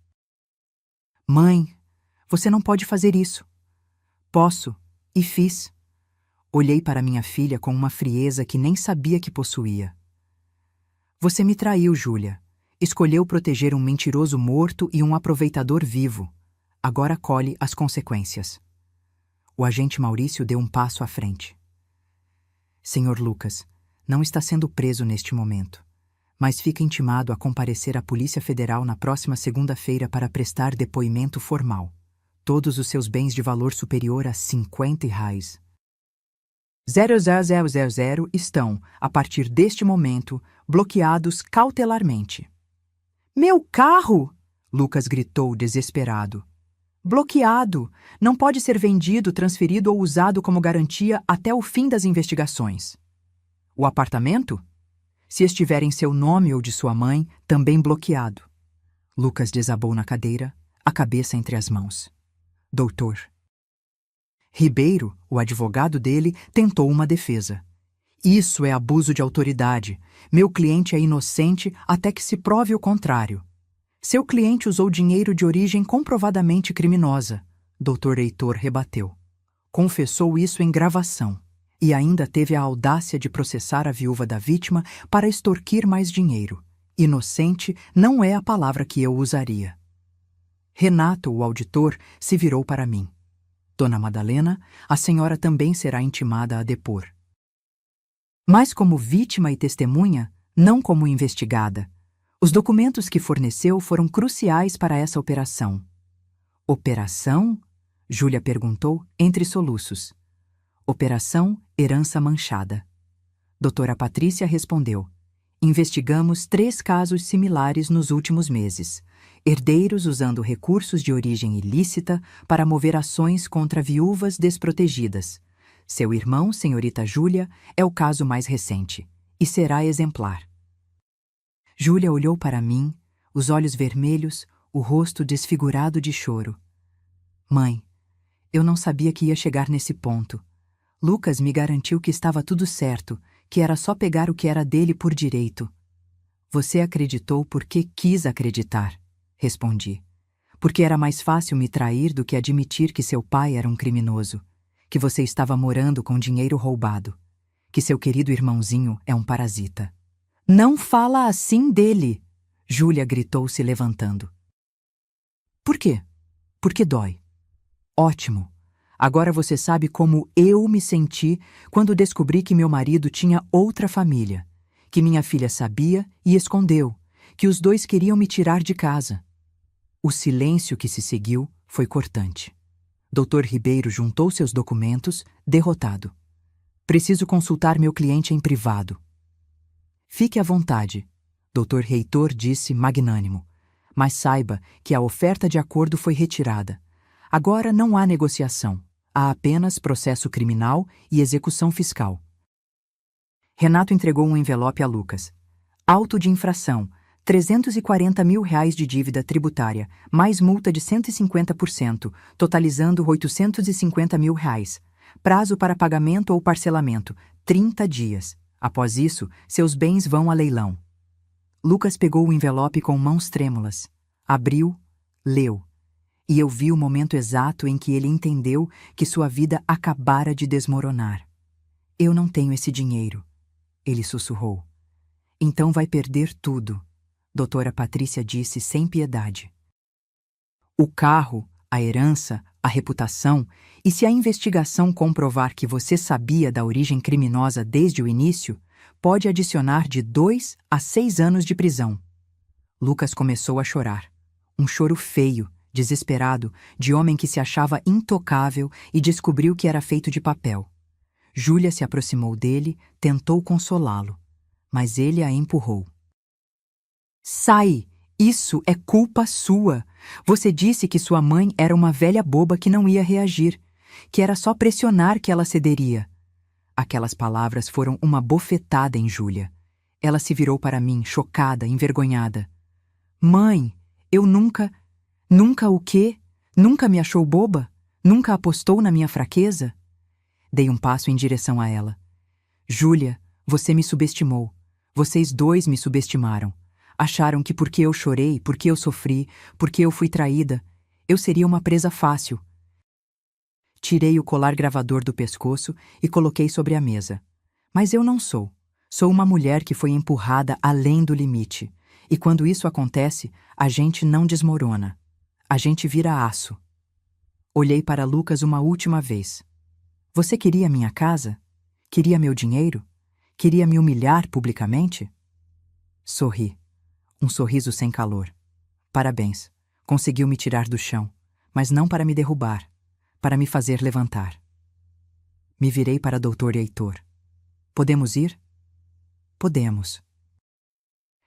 Mãe, você não pode fazer isso. Posso, e fiz. Olhei para minha filha com uma frieza que nem sabia que possuía. Você me traiu, Júlia. Escolheu proteger um mentiroso morto e um aproveitador vivo. Agora colhe as consequências. O agente Maurício deu um passo à frente. Senhor Lucas, não está sendo preso neste momento, mas fica intimado a comparecer à Polícia Federal na próxima segunda-feira para prestar depoimento formal. Todos os seus bens de valor superior a R$ 50,000 estão, a partir deste momento, bloqueados cautelarmente. Meu carro! Lucas gritou desesperado. Bloqueado! Não pode ser vendido, transferido ou usado como garantia até o fim das investigações. O apartamento? Se estiver em seu nome ou de sua mãe, também bloqueado. Lucas desabou na cadeira, a cabeça entre as mãos. Doutor Ribeiro, o advogado dele, tentou uma defesa. Isso é abuso de autoridade. Meu cliente é inocente até que se prove o contrário. Seu cliente usou dinheiro de origem comprovadamente criminosa. Dr. Heitor rebateu. Confessou isso em gravação. E ainda teve a audácia de processar a viúva da vítima para extorquir mais dinheiro. Inocente não é a palavra que eu usaria. Renato, o auditor, se virou para mim. Dona Madalena, a senhora também será intimada a depor. Mas como vítima e testemunha, não como investigada. Os documentos que forneceu foram cruciais para essa operação. Operação? Júlia perguntou, entre soluços. Operação Herança Manchada. Doutora Patrícia respondeu. Investigamos 3 casos similares nos últimos meses. Herdeiros usando recursos de origem ilícita para mover ações contra viúvas desprotegidas. Seu irmão, senhorita Júlia, é o caso mais recente, e será exemplar. Júlia olhou para mim, os olhos vermelhos, o rosto desfigurado de choro. Mãe, eu não sabia que ia chegar nesse ponto. Lucas me garantiu que estava tudo certo, que era só pegar o que era dele por direito. Você acreditou porque quis acreditar, respondi. Porque era mais fácil me trair do que admitir que seu pai era um criminoso, que você estava morando com dinheiro roubado, que seu querido irmãozinho é um parasita. Não fala assim dele, Júlia gritou se levantando. Por quê? Porque dói. Ótimo. Agora você sabe como eu me senti quando descobri que meu marido tinha outra família, que minha filha sabia e escondeu, que os 2 queriam me tirar de casa. O silêncio que se seguiu foi cortante. Dr. Ribeiro juntou seus documentos, derrotado. Preciso consultar meu cliente em privado. Fique à vontade, Dr. Heitor disse magnânimo, mas saiba que a oferta de acordo foi retirada. Agora não há negociação. Há apenas processo criminal e execução fiscal. Renato entregou um envelope a Lucas. Auto de infração, R$ 340 mil de dívida tributária, mais multa de 150%, totalizando R$ 850 mil. Prazo para pagamento ou parcelamento, 30 dias. Após isso, seus bens vão a leilão. Lucas pegou o envelope com mãos trêmulas. Abriu, leu. E eu vi o momento exato em que ele entendeu que sua vida acabara de desmoronar. Eu não tenho esse dinheiro, ele sussurrou. Então vai perder tudo, doutora Patrícia disse sem piedade. O carro, a herança, a reputação, e se a investigação comprovar que você sabia da origem criminosa desde o início, pode adicionar de 2 a 6 anos de prisão. Lucas começou a chorar. Um choro feio, desesperado, de homem que se achava intocável e descobriu que era feito de papel. Júlia se aproximou dele, tentou consolá-lo, mas ele a empurrou. Sai! Isso é culpa sua! Você disse que sua mãe era uma velha boba que não ia reagir, que era só pressionar que ela cederia. Aquelas palavras foram uma bofetada em Júlia. Ela se virou para mim, chocada, envergonhada. Mãe, eu nunca o quê? Nunca me achou boba? Nunca apostou na minha fraqueza? Dei um passo em direção a ela. Júlia, você me subestimou. Vocês 2 me subestimaram. Acharam que porque eu chorei, porque eu sofri, porque eu fui traída, eu seria uma presa fácil. Tirei o colar gravador do pescoço e coloquei sobre a mesa. Mas eu não sou. Sou uma mulher que foi empurrada além do limite. E quando isso acontece, a gente não desmorona. A gente vira aço. Olhei para Lucas uma última vez. Você queria minha casa? Queria meu dinheiro? Queria me humilhar publicamente? Sorri. Um sorriso sem calor. Parabéns. Conseguiu me tirar do chão, mas não para me derrubar, para me fazer levantar. Me virei para Dr. Heitor. Podemos ir? Podemos.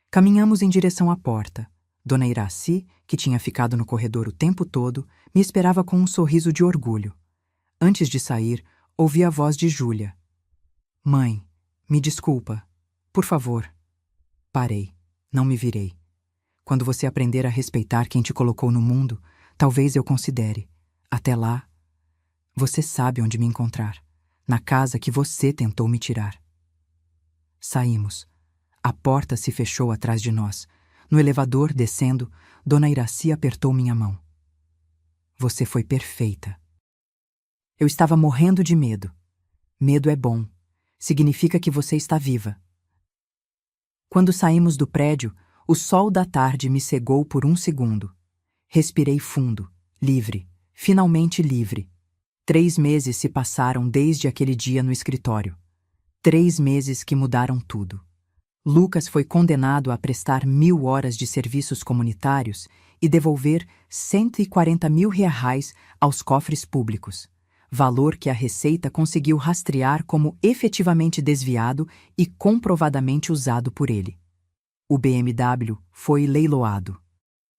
Caminhamos em direção à porta. Dona Iraci, que tinha ficado no corredor o tempo todo, me esperava com um sorriso de orgulho. Antes de sair, ouvi a voz de Júlia. Mãe, me desculpa. Por favor. Parei. Não me virei. Quando você aprender a respeitar quem te colocou no mundo, talvez eu considere. Até lá, você sabe onde me encontrar. Na casa que você tentou me tirar. Saímos. A porta se fechou atrás de nós. No elevador, descendo, Dona Iraci apertou minha mão. Você foi perfeita. Eu estava morrendo de medo. Medo é bom. Significa que você está viva. Quando saímos do prédio, o sol da tarde me cegou por um segundo. Respirei fundo, livre, finalmente livre. 3 meses se passaram desde aquele dia no escritório. 3 meses que mudaram tudo. Lucas foi condenado a prestar 1.000 horas de serviços comunitários e devolver 140 mil reais aos cofres públicos, valor que a Receita conseguiu rastrear como efetivamente desviado e comprovadamente usado por ele. O BMW foi leiloado.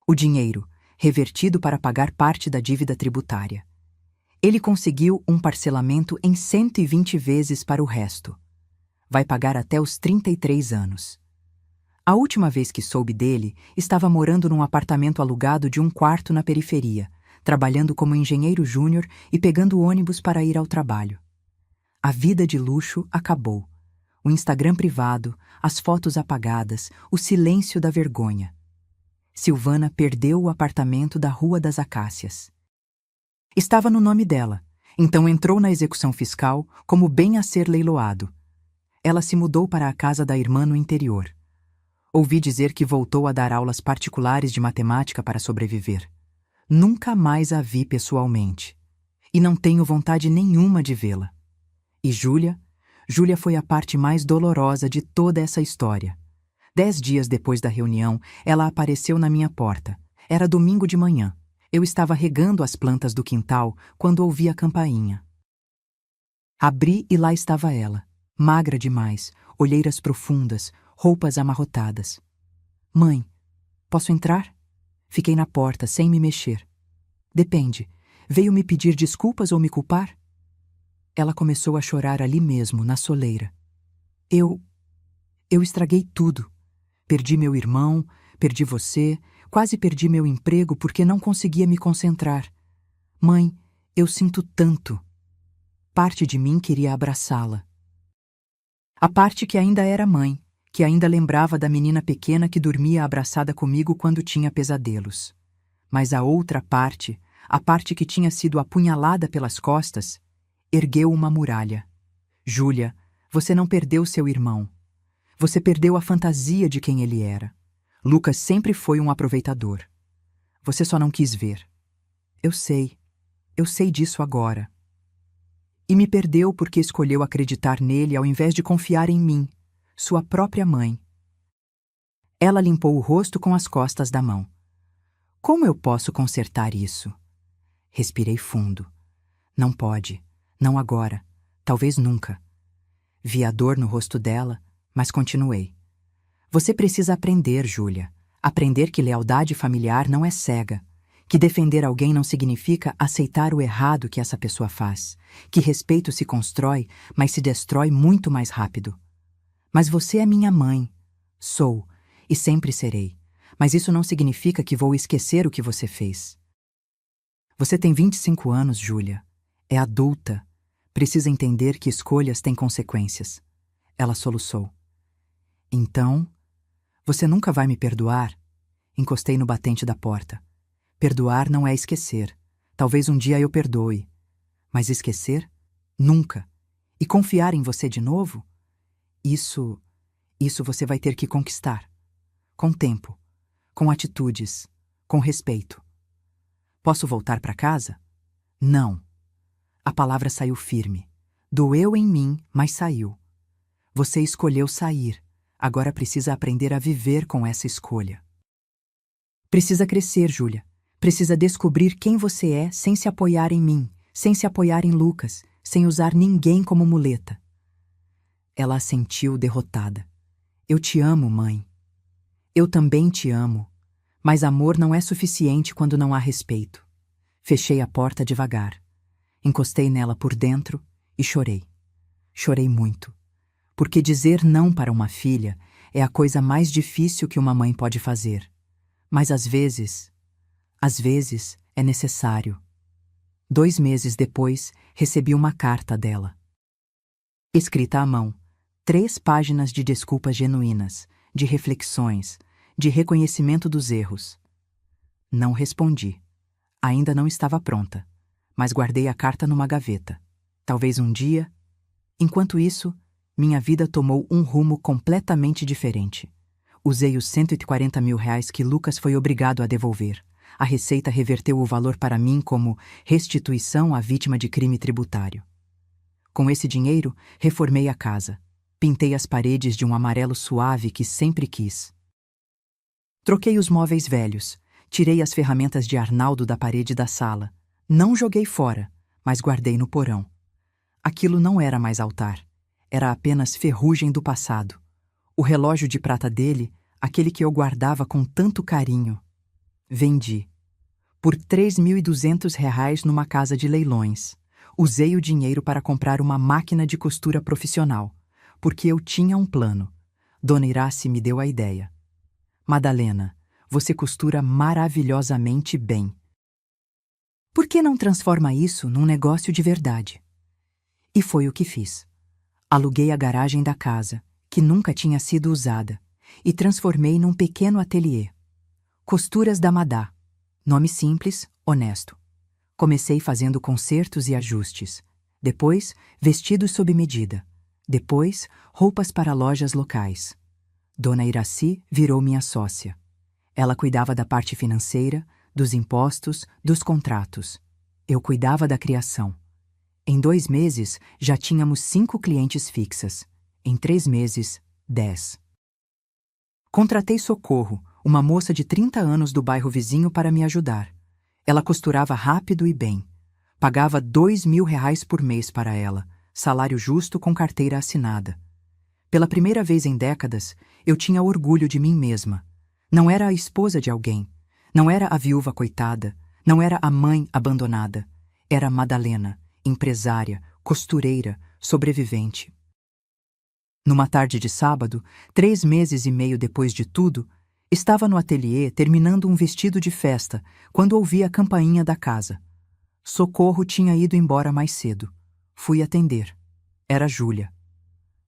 O dinheiro, revertido para pagar parte da dívida tributária. Ele conseguiu um parcelamento em 120 vezes para o resto. Vai pagar até os 33 anos. A última vez que soube dele, estava morando num apartamento alugado de 1 quarto na periferia, trabalhando como engenheiro júnior e pegando ônibus para ir ao trabalho. A vida de luxo acabou. O Instagram privado, as fotos apagadas, o silêncio da vergonha. Silvana perdeu o apartamento da Rua das Acácias. Estava no nome dela, então entrou na execução fiscal como bem a ser leiloado. Ela se mudou para a casa da irmã no interior. Ouvi dizer que voltou a dar aulas particulares de matemática para sobreviver. Nunca mais a vi pessoalmente. E não tenho vontade nenhuma de vê-la. E Júlia? Júlia foi a parte mais dolorosa de toda essa história. 10 dias depois da reunião, ela apareceu na minha porta. Era domingo de manhã. Eu estava regando as plantas do quintal quando ouvi a campainha. Abri e lá estava ela. Magra demais, olheiras profundas, roupas amarrotadas. Mãe, posso entrar? Fiquei na porta, sem me mexer. Depende, veio me pedir desculpas ou me culpar? Ela começou a chorar ali mesmo, na soleira. Eu estraguei tudo. Perdi meu irmão, perdi você, quase perdi meu emprego porque não conseguia me concentrar. Mãe, eu sinto tanto. Parte de mim queria abraçá-la. A parte que ainda era mãe, que ainda lembrava da menina pequena que dormia abraçada comigo quando tinha pesadelos. Mas a outra parte, a parte que tinha sido apunhalada pelas costas, ergueu uma muralha. Júlia, você não perdeu seu irmão. Você perdeu a fantasia de quem ele era. Lucas sempre foi um aproveitador. Você só não quis ver. Eu sei disso agora. E me perdeu porque escolheu acreditar nele ao invés de confiar em mim, sua própria mãe. Ela limpou o rosto com as costas da mão. Como eu posso consertar isso? Respirei fundo. Não pode. Não agora. Talvez nunca. Vi a dor no rosto dela, mas continuei. Você precisa aprender, Júlia. Aprender que lealdade familiar não é cega. Que defender alguém não significa aceitar o errado que essa pessoa faz. Que respeito se constrói, mas se destrói muito mais rápido. Mas você é minha mãe. Sou, e sempre serei. Mas isso não significa que vou esquecer o que você fez. Você tem 25 anos, Júlia. É adulta. Precisa entender que escolhas têm consequências. Ela soluçou. Então, você nunca vai me perdoar? Encostei no batente da porta. Perdoar não é esquecer. Talvez um dia eu perdoe. Mas esquecer? Nunca. E confiar em você de novo? Isso você vai ter que conquistar. Com tempo. Com atitudes. Com respeito. Posso voltar para casa? Não. A palavra saiu firme. Doeu em mim, mas saiu. Você escolheu sair. Agora precisa aprender a viver com essa escolha. Precisa crescer, Júlia. Precisa descobrir quem você é sem se apoiar em mim, sem se apoiar em Lucas, sem usar ninguém como muleta. Ela assentiu derrotada. Eu te amo, mãe. Eu também te amo. Mas amor não é suficiente quando não há respeito. Fechei a porta devagar. Encostei nela por dentro e chorei. Chorei muito. Porque dizer não para uma filha é a coisa mais difícil que uma mãe pode fazer. Mas às vezes é necessário. 2 meses depois, recebi uma carta dela. Escrita à mão, 3 páginas de desculpas genuínas, de reflexões, de reconhecimento dos erros. Não respondi. Ainda não estava pronta, mas guardei a carta numa gaveta. Talvez um dia. Enquanto isso, minha vida tomou um rumo completamente diferente. Usei os R$ 140 mil que Lucas foi obrigado a devolver. A Receita reverteu o valor para mim como restituição à vítima de crime tributário. Com esse dinheiro, reformei a casa. Pintei as paredes de um amarelo suave que sempre quis. Troquei os móveis velhos. Tirei as ferramentas de Arnaldo da parede da sala. Não joguei fora, mas guardei no porão. Aquilo não era mais altar. Era apenas ferrugem do passado. O relógio de prata dele, aquele que eu guardava com tanto carinho. Vendi. Por R$ 3.200 numa casa de leilões. Usei o dinheiro para comprar uma máquina de costura profissional, porque eu tinha um plano. Dona Irace me deu a ideia. Madalena, você costura maravilhosamente bem. Por que não transforma isso num negócio de verdade? E foi o que fiz. Aluguei a garagem da casa, que nunca tinha sido usada, e transformei num pequeno ateliê. Costuras da Madá. Nome simples, honesto. Comecei fazendo consertos e ajustes. Depois, vestidos sob medida. Depois, roupas para lojas locais. Dona Iraci virou minha sócia. Ela cuidava da parte financeira, dos impostos, dos contratos. Eu cuidava da criação. Em 2 meses, já tínhamos 5 clientes fixas. Em 3 meses, 10. Contratei Socorro, uma moça de 30 anos do bairro vizinho, para me ajudar. Ela costurava rápido e bem. Pagava R$ 2.000 por mês para ela, salário justo com carteira assinada. Pela primeira vez em décadas, eu tinha orgulho de mim mesma. Não era a esposa de alguém. Não era a viúva coitada. Não era a mãe abandonada. Era Madalena, empresária, costureira, sobrevivente. Numa tarde de sábado, 3 meses e meio depois de tudo, estava no ateliê terminando um vestido de festa quando ouvi a campainha da casa. Socorro tinha ido embora mais cedo. Fui atender. Era Júlia.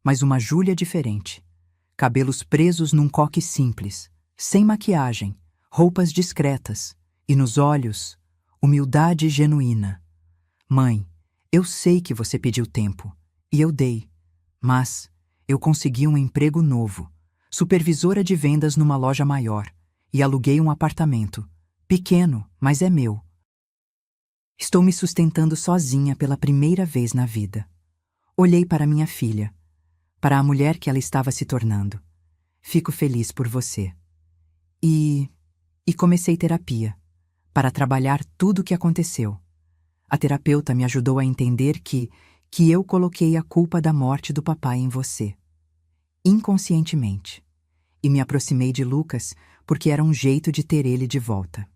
Mas uma Júlia diferente. Cabelos presos num coque simples, sem maquiagem, roupas discretas, e nos olhos, humildade genuína. Mãe, eu sei que você pediu tempo, e eu dei, mas eu consegui um emprego novo, supervisora de vendas numa loja maior, e aluguei um apartamento, pequeno, mas é meu. Estou me sustentando sozinha pela primeira vez na vida. Olhei para minha filha, para a mulher que ela estava se tornando. Fico feliz por você. E comecei terapia, para trabalhar tudo o que aconteceu. A terapeuta me ajudou a entender que eu coloquei a culpa da morte do papai em você, inconscientemente, e me aproximei de Lucas porque era um jeito de ter ele de volta.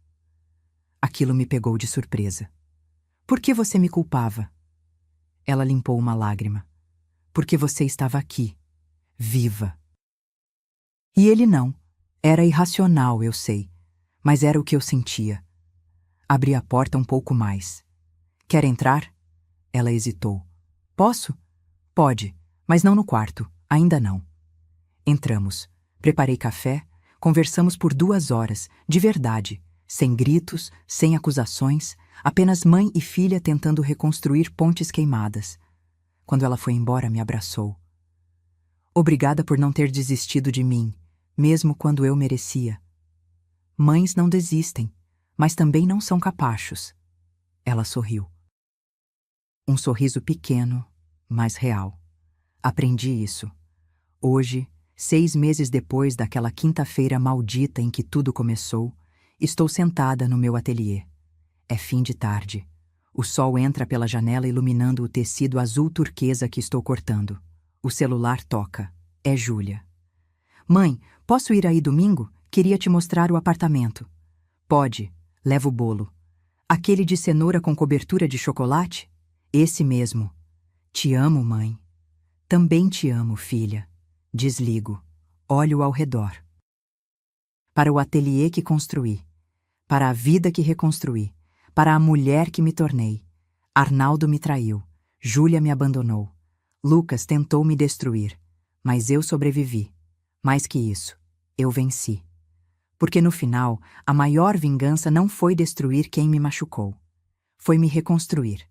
Aquilo me pegou de surpresa. Por que você me culpava? Ela limpou uma lágrima. Porque você estava aqui, viva. E ele não. Era irracional, eu sei, mas era o que eu sentia. Abri a porta um pouco mais. Quer entrar? Ela hesitou. Posso? Pode, mas não no quarto, ainda não. Entramos. Preparei café, conversamos por 2 horas, de verdade, sem gritos, sem acusações, apenas mãe e filha tentando reconstruir pontes queimadas. Quando ela foi embora, me abraçou. Obrigada por não ter desistido de mim, mesmo quando eu merecia. Mães não desistem, mas também não são capachos. Ela sorriu. Um sorriso pequeno, mas real. Aprendi isso. Hoje, 6 meses depois daquela quinta-feira maldita em que tudo começou, estou sentada no meu ateliê. É fim de tarde. O sol entra pela janela iluminando o tecido azul turquesa que estou cortando. O celular toca. É Júlia. Mãe, posso ir aí domingo? Queria te mostrar o apartamento. Pode. Levo o bolo. Aquele de cenoura com cobertura de chocolate? Esse mesmo. Te amo, mãe. Também te amo, filha. Desligo. Olho ao redor. Para o ateliê que construí. Para a vida que reconstruí. Para a mulher que me tornei. Arnaldo me traiu. Júlia me abandonou. Lucas tentou me destruir. Mas eu sobrevivi. Mais que isso, eu venci. Porque no final, a maior vingança não foi destruir quem me machucou. Foi me reconstruir.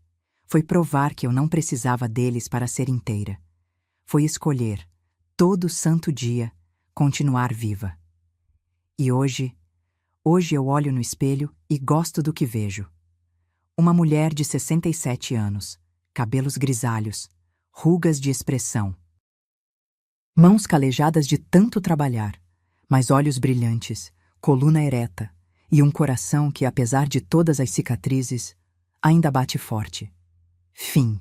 Foi provar que eu não precisava deles para ser inteira. Foi escolher, todo santo dia, continuar viva. E hoje eu olho no espelho e gosto do que vejo. Uma mulher de 67 anos, cabelos grisalhos, rugas de expressão. Mãos calejadas de tanto trabalhar, mas olhos brilhantes, coluna ereta e um coração que, apesar de todas as cicatrizes, ainda bate forte. Fim.